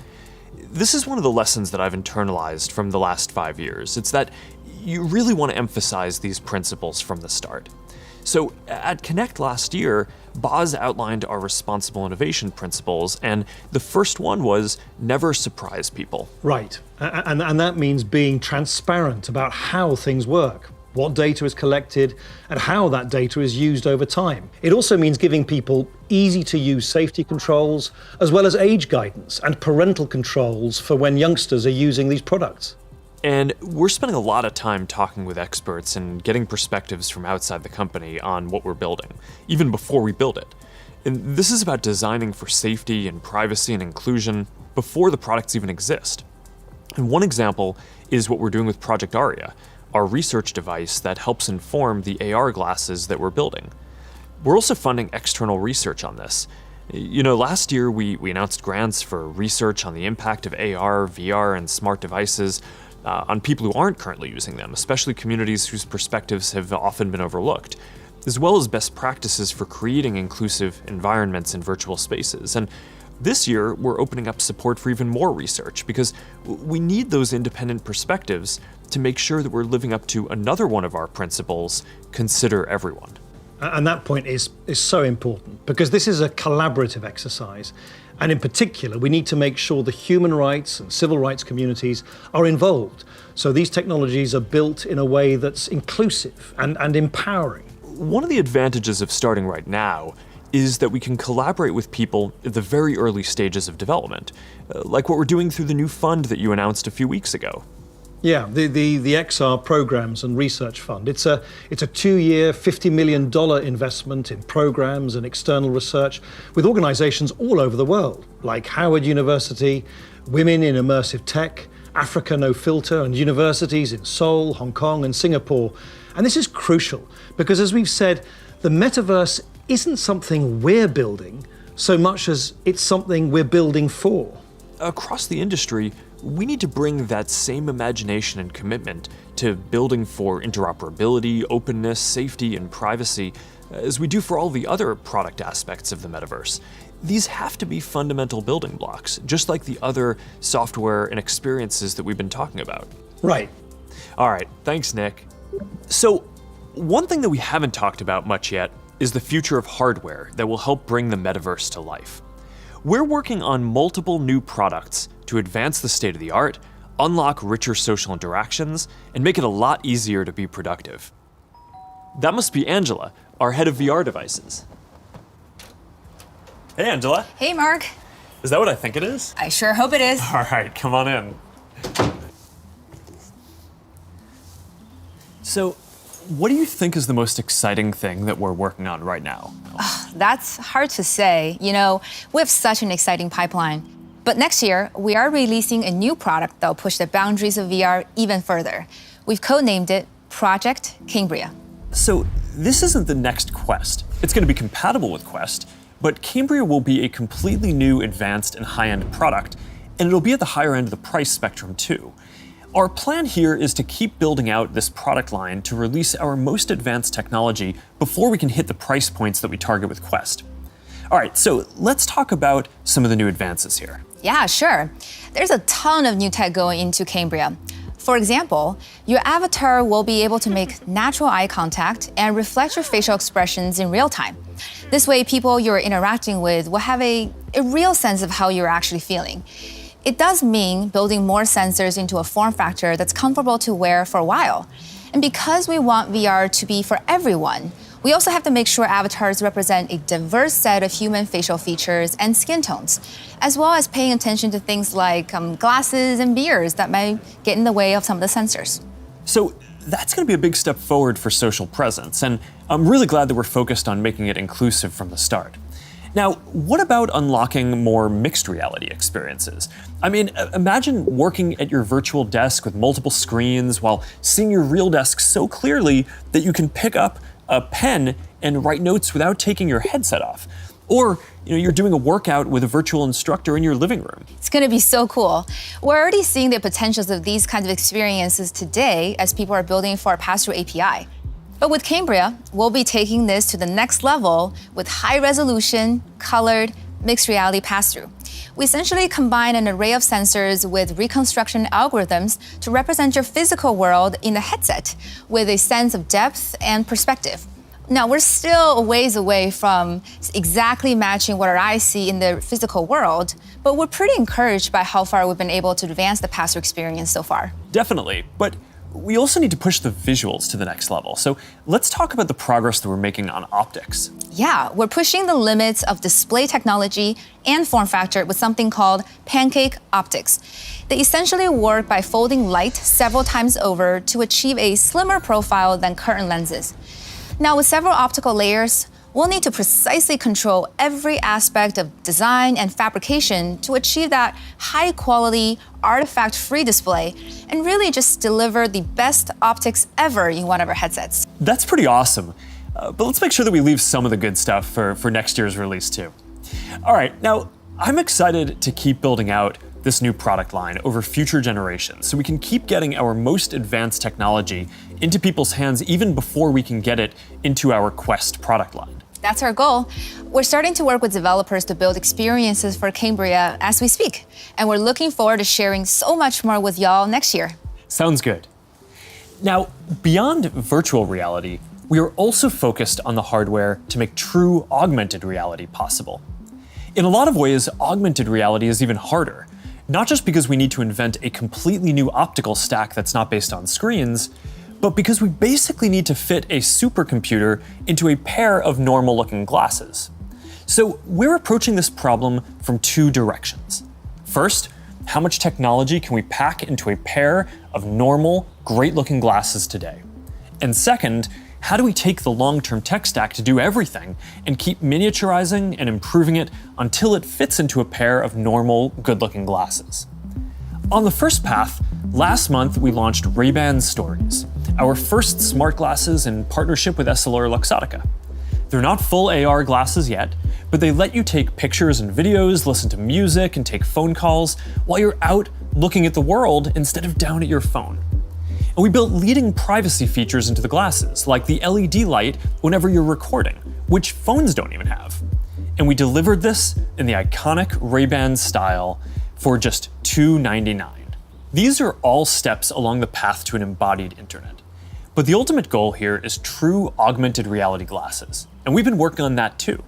This is one of the lessons that I've internalized from the last 5 years. It's that you really want to emphasize these principles from the start. So at Connect last year, Boz outlined our responsible innovation principles, and the first one was never surprise people. Right, and that means being transparent about how things work, what data is collected, and how that data is used over time. It also means giving people easy-to-use safety controls, as well as age guidance and parental controls for when youngsters are using these products. And we're spending a lot of time talking with experts and getting perspectives from outside the company on what we're building, even before we build it. And this is about designing for safety and privacy and inclusion before the products even exist. And one example is what we're doing with Project Aria, our research device that helps inform the AR glasses that we're building. We're also funding external research on this. You know, last year we announced grants for research on the impact of AR, VR, and smart devices on people who aren't currently using them, especially communities whose perspectives have often been overlooked, as well as best practices for creating inclusive environments in virtual spaces. And this year, we're opening up support for even more research because we need those independent perspectives to make sure that we're living up to another one of our principles, consider everyone. And that point is so important because this is a collaborative exercise. And in particular, we need to make sure the human rights and civil rights communities are involved. So these technologies are built in a way that's inclusive and empowering. One of the advantages of starting right now is that we can collaborate with people at the very early stages of development, like what we're doing through the new fund that you announced a few weeks ago. Yeah, the XR Programs and Research Fund. It's a 2-year, $50 million investment in programs and external research with organizations all over the world, like Howard University, Women in Immersive Tech, Africa No Filter, and universities in Seoul, Hong Kong, and Singapore. And this is crucial because, as we've said, The metaverse isn't something we're building so much as it's something we're building for. Across the industry, we need to bring that same imagination and commitment to building for interoperability, openness, safety, and privacy as we do for all the other product aspects of the metaverse. These have to be fundamental building blocks, just like the other software and experiences that we've been talking about. Right. All right, thanks, Nick. So, one thing that we haven't talked about much yet is the future of hardware that will help bring the metaverse to life. We're working on multiple new products to advance the state of the art, unlock richer social interactions, and make it a lot easier to be productive. That must be Angela, our head of VR devices. Hey, Angela. Hey, Mark. Is that what I think it is? I sure hope it is. All right, come on in. So, what do you think is the most exciting thing that we're working on right now? That's hard to say. You know, we have such an exciting pipeline. But next year, we are releasing a new product that will push the boundaries of VR even further. We've codenamed it Project Cambria. So, this isn't the next Quest. It's going to be compatible with Quest, but Cambria will be a completely new, advanced, and high-end product, and it'll be at the higher end of the price spectrum too. Our plan here is to keep building out this product line to release our most advanced technology before we can hit the price points that we target with Quest. All right, so let's talk about some of the new advances here. Yeah, sure. There's a ton of new tech going into Cambria. For example, your avatar will be able to make natural eye contact and reflect your facial expressions in real time. This way, people you're interacting with will have a real sense of how you're actually feeling. It does mean building more sensors into a form factor that's comfortable to wear for a while. And because we want VR to be for everyone, we also have to make sure avatars represent a diverse set of human facial features and skin tones, as well as paying attention to things like glasses and beards that might get in the way of some of the sensors. So that's going to be a big step forward for social presence, and I'm really glad that we're focused on making it inclusive from the start. Now, what about unlocking more mixed reality experiences? I mean, imagine working at your virtual desk with multiple screens while seeing your real desk so clearly that you can pick up a pen and write notes without taking your headset off. Or, you're doing a workout with a virtual instructor in your living room. It's going to be so cool. We're already seeing the potentials of these kinds of experiences today as people are building for our pass-through API. But with Cambria, we'll be taking this to the next level with high-resolution, colored, mixed reality pass-through. We essentially combine an array of sensors with reconstruction algorithms to represent your physical world in the headset with a sense of depth and perspective. Now, we're still a ways away from exactly matching what our eyes see in the physical world, but we're pretty encouraged by how far we've been able to advance the pass-through experience so far. Definitely, but we also need to push the visuals to the next level. So let's talk about the progress that we're making on optics. Yeah, we're pushing the limits of display technology and form factor with something called pancake optics. They essentially work by folding light several times over to achieve a slimmer profile than current lenses. Now, with several optical layers, we'll need to precisely control every aspect of design and fabrication to achieve that high-quality, artifact-free display and really just deliver the best optics ever in one of our headsets. That's pretty awesome. But let's make sure that we leave some of the good stuff for next year's release too. All right, now I'm excited to keep building out this new product line over future generations so we can keep getting our most advanced technology into people's hands even before we can get it into our Quest product line. That's our goal. We're starting to work with developers to build experiences for Cambria as we speak, and we're looking forward to sharing so much more with y'all next year. Sounds good. Now, beyond virtual reality, we are also focused on the hardware to make true augmented reality possible. In a lot of ways, augmented reality is even harder, not just because we need to invent a completely new optical stack that's not based on screens, but because we basically need to fit a supercomputer into a pair of normal-looking glasses. So we're approaching this problem from two directions. First, how much technology can we pack into a pair of normal, great-looking glasses today? And second, how do we take the long-term tech stack to do everything and keep miniaturizing and improving it until it fits into a pair of normal, good-looking glasses? On the first path, last month we launched Ray-Ban Stories, our first smart glasses in partnership with Essilor Luxottica. They're not full AR glasses yet, but they let you take pictures and videos, listen to music, and take phone calls while you're out looking at the world instead of down at your phone. And we built leading privacy features into the glasses, like the LED light whenever you're recording, which phones don't even have. And we delivered this in the iconic Ray-Ban style for just $299. These are all steps along the path to an embodied internet. But the ultimate goal here is true augmented reality glasses, and we've been working on that too.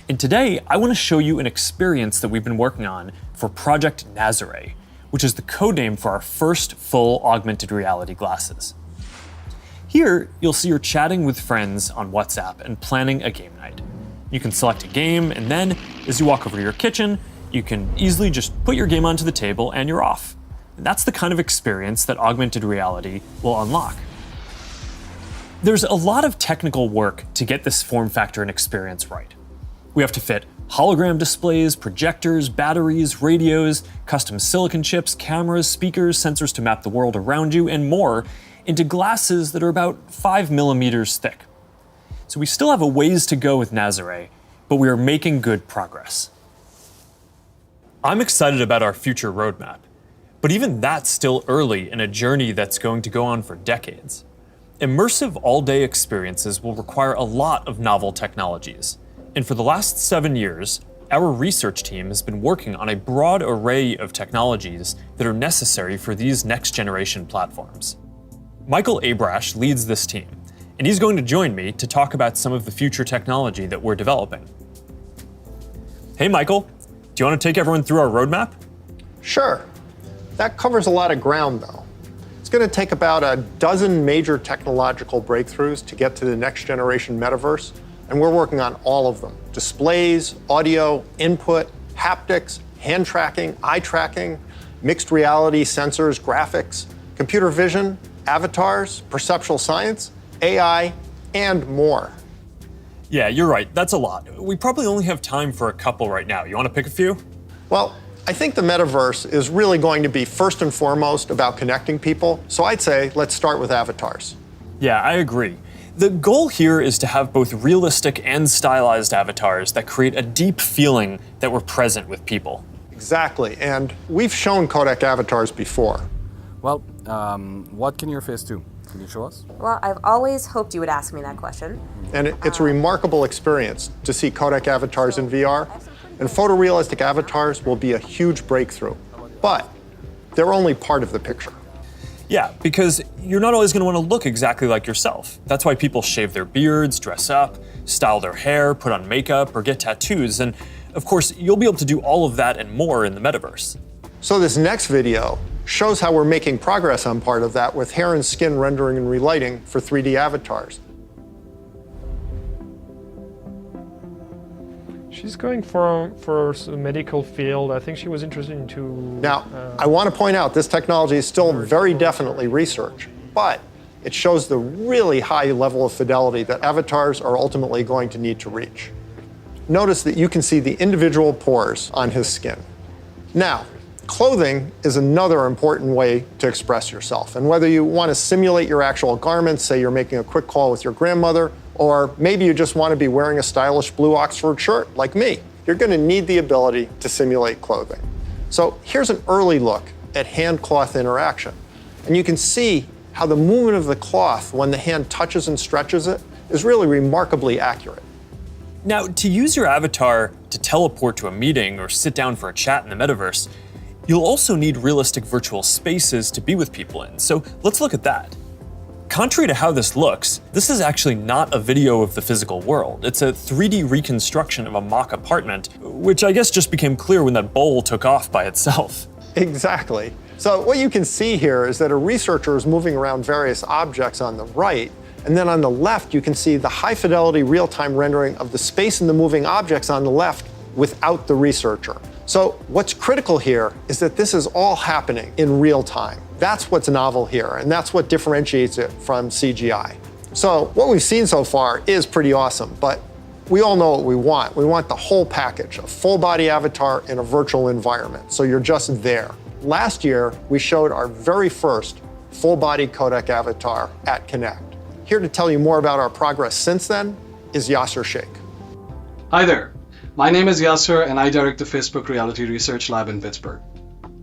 And today, I want to show you an experience that we've been working on for Project Nazare, which is the codename for our first full augmented reality glasses. Here, you'll see you're chatting with friends on WhatsApp and planning a game night. You can select a game, and then, as you walk over to your kitchen, you can easily just put your game onto the table and you're off. And that's the kind of experience that augmented reality will unlock. There's a lot of technical work to get this form factor and experience right. We have to fit hologram displays, projectors, batteries, radios, custom silicon chips, cameras, speakers, sensors to map the world around you, and more into glasses that are about 5 millimeters thick. So we still have a ways to go with Nazare, but we are making good progress. I'm excited about our future roadmap, but even that's still early in a journey that's going to go on for decades. Immersive all-day experiences will require a lot of novel technologies. And for the last 7 years, our research team has been working on a broad array of technologies that are necessary for these next-generation platforms. Michael Abrash leads this team, and he's going to join me to talk about some of the future technology that we're developing. Hey, Michael, do you want to take everyone through our roadmap? Sure. That covers a lot of ground, though. It's going to take about a dozen major technological breakthroughs to get to the next-generation metaverse, and we're working on all of them. Displays, audio, input, haptics, hand tracking, eye tracking, mixed reality, sensors, graphics, computer vision, avatars, perceptual science, AI, and more. Yeah, you're right. That's a lot. We probably only have time for a couple right now. You want to pick a few? Well, I think the metaverse is really going to be first and foremost about connecting people, so I'd say let's start with avatars. Yeah, I agree. The goal here is to have both realistic and stylized avatars that create a deep feeling that we're present with people. Exactly, and we've shown codec avatars before. Well, what can your face do? Can you show us? Well, I've always hoped you would ask me that question. And it's a remarkable experience to see codec avatars in VR, and photorealistic avatars will be a huge breakthrough, but they're only part of the picture. Yeah, because you're not always going to want to look exactly like yourself. That's why people shave their beards, dress up, style their hair, put on makeup, or get tattoos. And of course, you'll be able to do all of that and more in the metaverse. So this next video shows how we're making progress on part of that with hair and skin rendering and relighting for 3D avatars. She's going for a medical field. I think she was interested into... Now, I want to point out this technology is still very definitely research, but it shows the really high level of fidelity that avatars are ultimately going to need to reach. Notice that you can see the individual pores on his skin. Now, clothing is another important way to express yourself. And whether you want to simulate your actual garments, say you're making a quick call with your grandmother, or maybe you just want to be wearing a stylish blue Oxford shirt like me, you're going to need the ability to simulate clothing. So here's an early look at hand-cloth interaction. And you can see how the movement of the cloth when the hand touches and stretches it is really remarkably accurate. Now, to use your avatar to teleport to a meeting or sit down for a chat in the metaverse, you'll also need realistic virtual spaces to be with people in. So let's look at that. Contrary to how this looks, this is actually not a video of the physical world. It's a 3D reconstruction of a mock apartment, which I guess just became clear when that bowl took off by itself. Exactly. So what you can see here is that a researcher is moving around various objects on the right, and then on the left you can see the high fidelity real-time rendering of the space in the moving objects on the left without the researcher. So what's critical here is that this is all happening in real time. That's what's novel here, and that's what differentiates it from CGI. So what we've seen so far is pretty awesome, but we all know what we want. We want the whole package, a full body avatar in a virtual environment, so you're just there. Last year, we showed our very first full body codec avatar at Connect. Here to tell you more about our progress since then is Yasser Sheikh. Hi there. My name is Yasser and I direct the Facebook Reality Research Lab in Pittsburgh.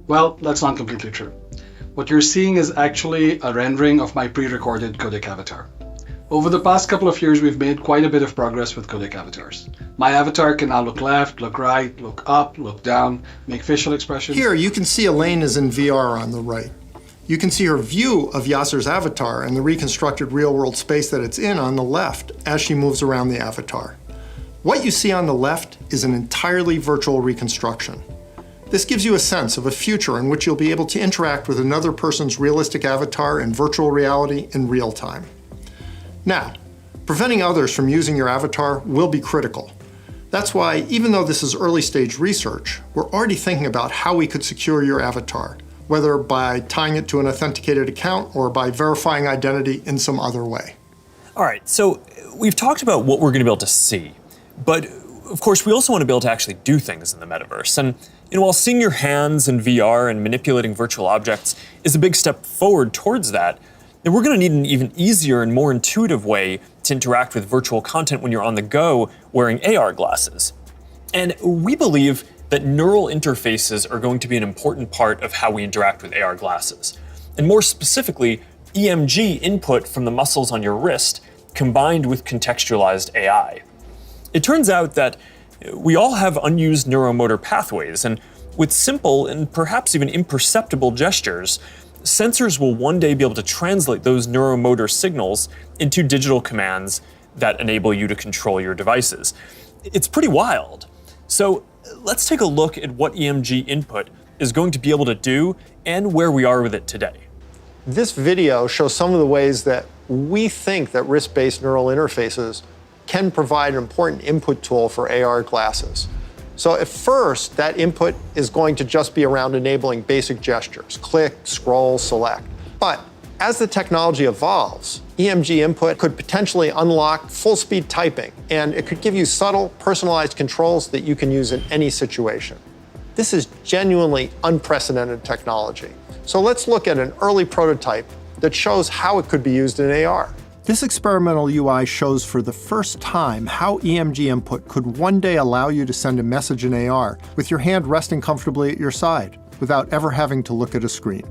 Well, that's not completely true. What you're seeing is actually a rendering of my pre-recorded codec avatar. Over the past couple of years, we've made quite a bit of progress with codec avatars. My avatar can now look left, look right, look up, look down, make facial expressions. Here, you can see Elaine is in VR on the right. You can see her view of Yasser's avatar and the reconstructed real-world space that it's in on the left as she moves around the avatar. What you see on the left is an entirely virtual reconstruction. This gives you a sense of a future in which you'll be able to interact with another person's realistic avatar in virtual reality in real time. Now, preventing others from using your avatar will be critical. That's why, even though this is early stage research, we're already thinking about how we could secure your avatar, whether by tying it to an authenticated account or by verifying identity in some other way. All right, so we've talked about what we're going to be able to see, but of course we also want to be able to actually do things in the metaverse. And while seeing your hands in VR and manipulating virtual objects is a big step forward towards that, then we're going to need an even easier and more intuitive way to interact with virtual content when you're on the go wearing AR glasses. And we believe that neural interfaces are going to be an important part of how we interact with AR glasses. And more specifically, EMG input from the muscles on your wrist combined with contextualized AI. It turns out that we all have unused neuromotor pathways, and with simple and perhaps even imperceptible gestures, sensors will one day be able to translate those neuromotor signals into digital commands that enable you to control your devices. It's pretty wild. So let's take a look at what EMG input is going to be able to do and where we are with it today. This video shows some of the ways that we think that wrist-based neural interfaces can provide an important input tool for AR glasses. So at first, that input is going to just be around enabling basic gestures, click, scroll, select. But as the technology evolves, EMG input could potentially unlock full-speed typing, and it could give you subtle, personalized controls that you can use in any situation. This is genuinely unprecedented technology. So let's look at an early prototype that shows how it could be used in AR. This experimental UI shows for the first time how EMG input could one day allow you to send a message in AR with your hand resting comfortably at your side without ever having to look at a screen.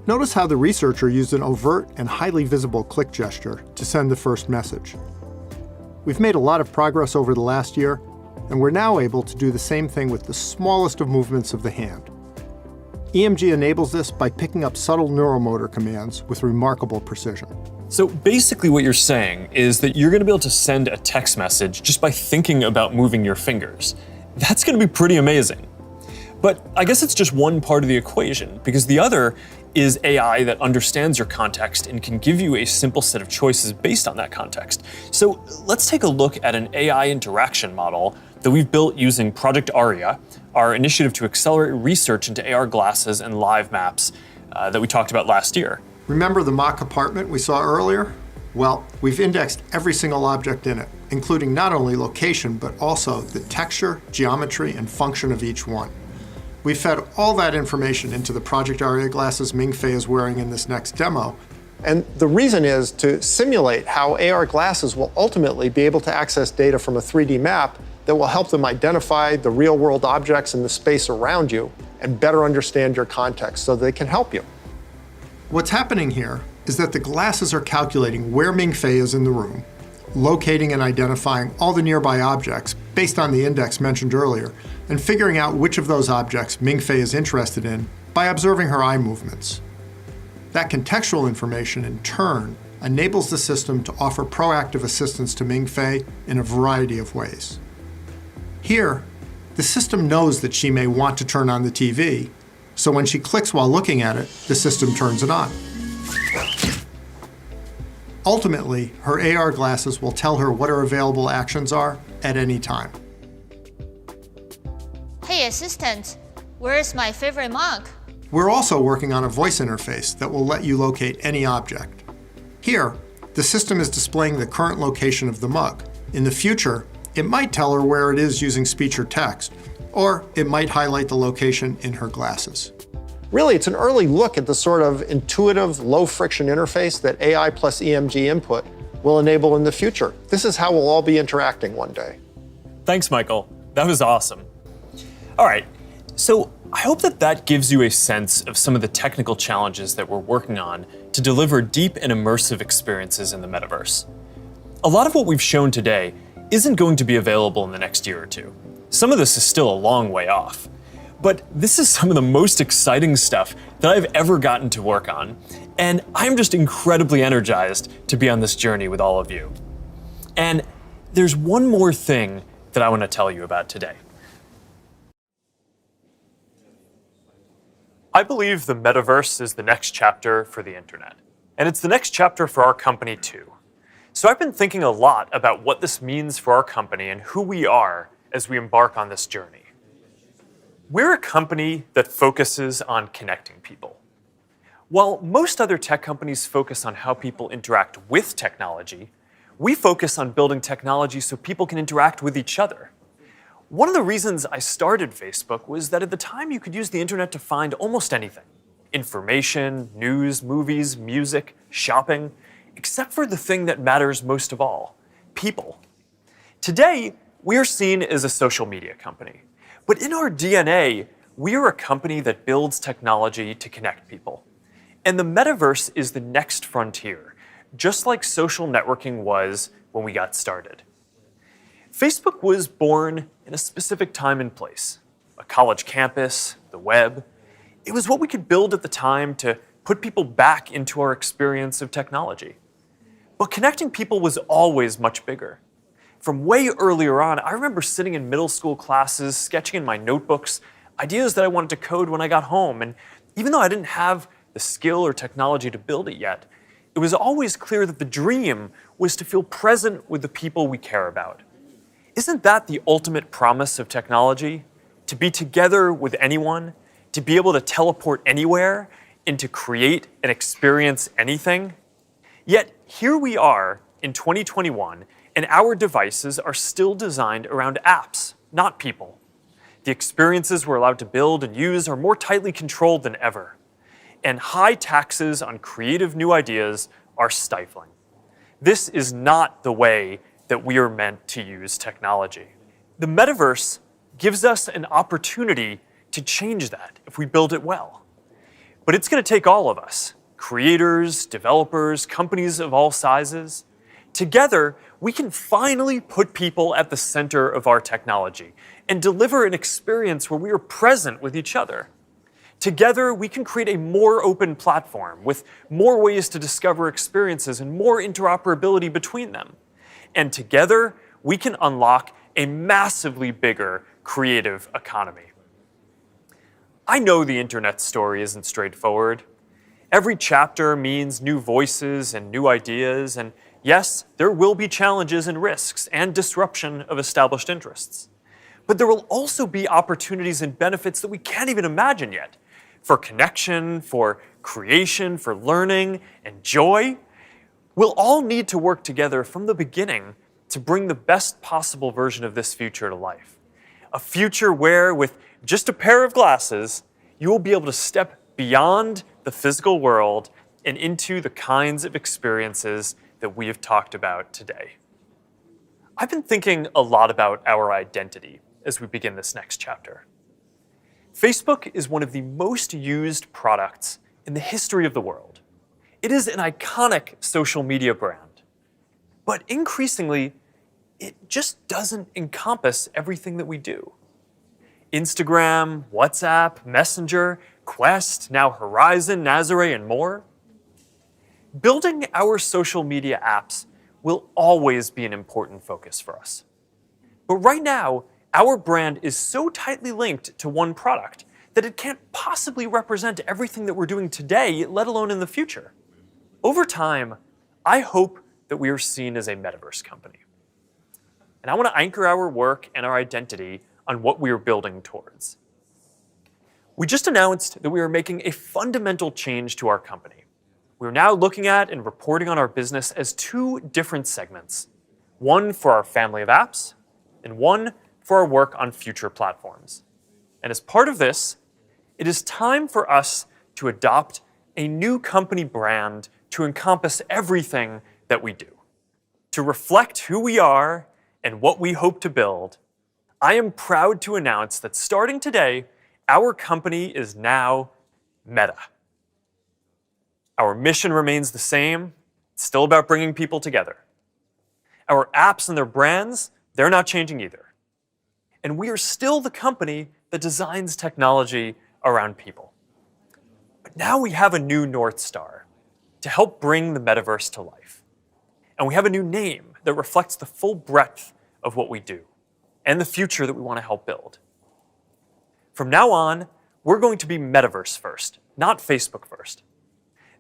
Notice how the researcher used an overt and highly visible click gesture to send the first message. We've made a lot of progress over the last year, and we're now able to do the same thing with the smallest of movements of the hand. EMG enables this by picking up subtle neuromotor commands with remarkable precision. So basically what you're saying is that you're going to be able to send a text message just by thinking about moving your fingers. That's going to be pretty amazing. But I guess it's just one part of the equation, because the other is AI that understands your context and can give you a simple set of choices based on that context. So let's take a look at an AI interaction model that we've built using Project Aria, our initiative to accelerate research into AR glasses and live maps that we talked about last year. Remember the mock apartment we saw earlier? Well, we've indexed every single object in it, including not only location, but also the texture, geometry, and function of each one. We fed all that information into the Project Aria glasses Ming-Fei is wearing in this next demo. And the reason is to simulate how AR glasses will ultimately be able to access data from a 3D map that will help them identify the real-world objects in the space around you and better understand your context so they can help you. What's happening here is that the glasses are calculating where Ming-Fei is in the room, locating and identifying all the nearby objects based on the index mentioned earlier, and figuring out which of those objects Ming-Fei is interested in by observing her eye movements. That contextual information, in turn, enables the system to offer proactive assistance to Ming-Fei in a variety of ways. Here, the system knows that she may want to turn on the TV, so when she clicks while looking at it, the system turns it on. Ultimately, her AR glasses will tell her what her available actions are at any time. Hey assistant, where's my favorite mug? We're also working on a voice interface that will let you locate any object. Here, the system is displaying the current location of the mug. In the future, it might tell her where it is using speech or text, or it might highlight the location in her glasses. Really, it's an early look at the sort of intuitive, low-friction interface that AI plus EMG input will enable in the future. This is how we'll all be interacting one day. Thanks, Michael. That was awesome. All right, so I hope that gives you a sense of some of the technical challenges that we're working on to deliver deep and immersive experiences in the metaverse. A lot of what we've shown today isn't going to be available in the next year or two. Some of this is still a long way off. But this is some of the most exciting stuff that I've ever gotten to work on, and I'm just incredibly energized to be on this journey with all of you. And there's one more thing that I want to tell you about today. I believe the metaverse is the next chapter for the internet, and it's the next chapter for our company too. So I've been thinking a lot about what this means for our company and who we are as we embark on this journey. We're a company that focuses on connecting people. While most other tech companies focus on how people interact with technology, we focus on building technology so people can interact with each other. One of the reasons I started Facebook was that at the time you could use the internet to find almost anything. Information, news, movies, music, shopping, except for the thing that matters most of all, people. Today, we're seen as a social media company. But in our DNA, we are a company that builds technology to connect people. And the metaverse is the next frontier, just like social networking was when we got started. Facebook was born in a specific time and place, a college campus, the web. It was what we could build at the time to put people back into our experience of technology. But connecting people was always much bigger. From way earlier on, I remember sitting in middle school classes, sketching in my notebooks, ideas that I wanted to code when I got home. And even though I didn't have the skill or technology to build it yet, it was always clear that the dream was to feel present with the people we care about. Isn't that the ultimate promise of technology? To be together with anyone, to be able to teleport anywhere, and to create and experience anything? Yet here we are in 2021, and our devices are still designed around apps, not people. The experiences we're allowed to build and use are more tightly controlled than ever. And high taxes on creative new ideas are stifling. This is not the way that we are meant to use technology. The metaverse gives us an opportunity to change that if we build it well. But it's going to take all of us, creators, developers, companies of all sizes. Together, we can finally put people at the center of our technology and deliver an experience where we are present with each other. Together, we can create a more open platform with more ways to discover experiences and more interoperability between them. And together, we can unlock a massively bigger creative economy. I know the internet story isn't straightforward. Every chapter means new voices and new ideas, and yes, there will be challenges and risks and disruption of established interests. But there will also be opportunities and benefits that we can't even imagine yet. For connection, for creation, for learning, and joy. We'll all need to work together from the beginning to bring the best possible version of this future to life. A future where, with just a pair of glasses, you will be able to step beyond the physical world and into the kinds of experiences that we have talked about today. I've been thinking a lot about our identity as we begin this next chapter. Facebook is one of the most used products in the history of the world. It is an iconic social media brand. But increasingly, it just doesn't encompass everything that we do. Instagram, WhatsApp, Messenger, Quest, now Horizon, Nazare, and more. Building our social media apps will always be an important focus for us. But right now, our brand is so tightly linked to one product that it can't possibly represent everything that we're doing today, let alone in the future. Over time, I hope that we are seen as a metaverse company. And I want to anchor our work and our identity on what we are building towards. We just announced that we are making a fundamental change to our company. We're now looking at and reporting on our business as two different segments. One for our family of apps, and one for our work on future platforms. And as part of this, it is time for us to adopt a new company brand to encompass everything that we do. To reflect who we are and what we hope to build, I am proud to announce that starting today, our company is now Meta. Our mission remains the same. It's still about bringing people together. Our apps and their brands, they're not changing either. And we are still the company that designs technology around people. But now we have a new North Star to help bring the metaverse to life. And we have a new name that reflects the full breadth of what we do and the future that we want to help build. From now on, we're going to be metaverse first, not Facebook first.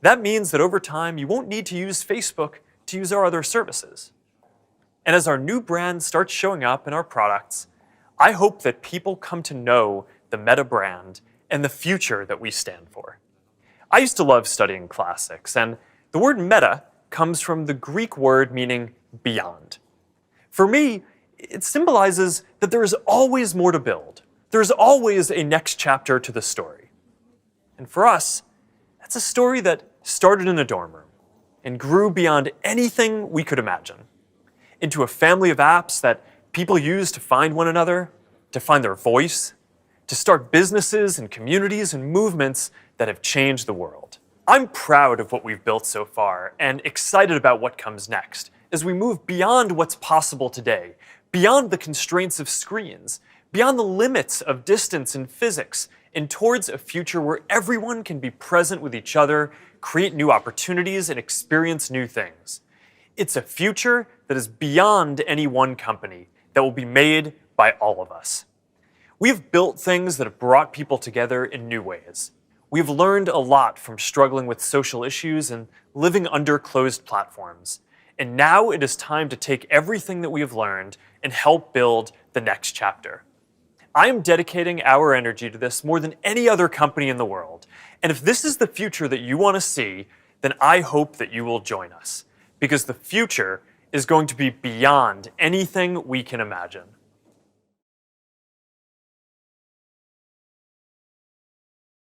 That means that over time, you won't need to use Facebook to use our other services. And as our new brand starts showing up in our products, I hope that people come to know the Meta brand and the future that we stand for. I used to love studying classics, and the word meta comes from the Greek word meaning beyond. For me, it symbolizes that there is always more to build. There is always a next chapter to the story. And for us, that's a story that started in a dorm room and grew beyond anything we could imagine, into a family of apps that people use to find one another, to find their voice, to start businesses and communities and movements that have changed the world. I'm proud of what we've built so far and excited about what comes next as we move beyond what's possible today, beyond the constraints of screens, beyond the limits of distance and physics, and towards a future where everyone can be present with each other, create new opportunities, and experience new things. It's a future that is beyond any one company, that will be made by all of us. We have built things that have brought people together in new ways. We have learned a lot from struggling with social issues and living under closed platforms. And now it is time to take everything that we have learned and help build the next chapter. I am dedicating our energy to this more than any other company in the world. And if this is the future that you want to see, then I hope that you will join us, because the future is going to be beyond anything we can imagine.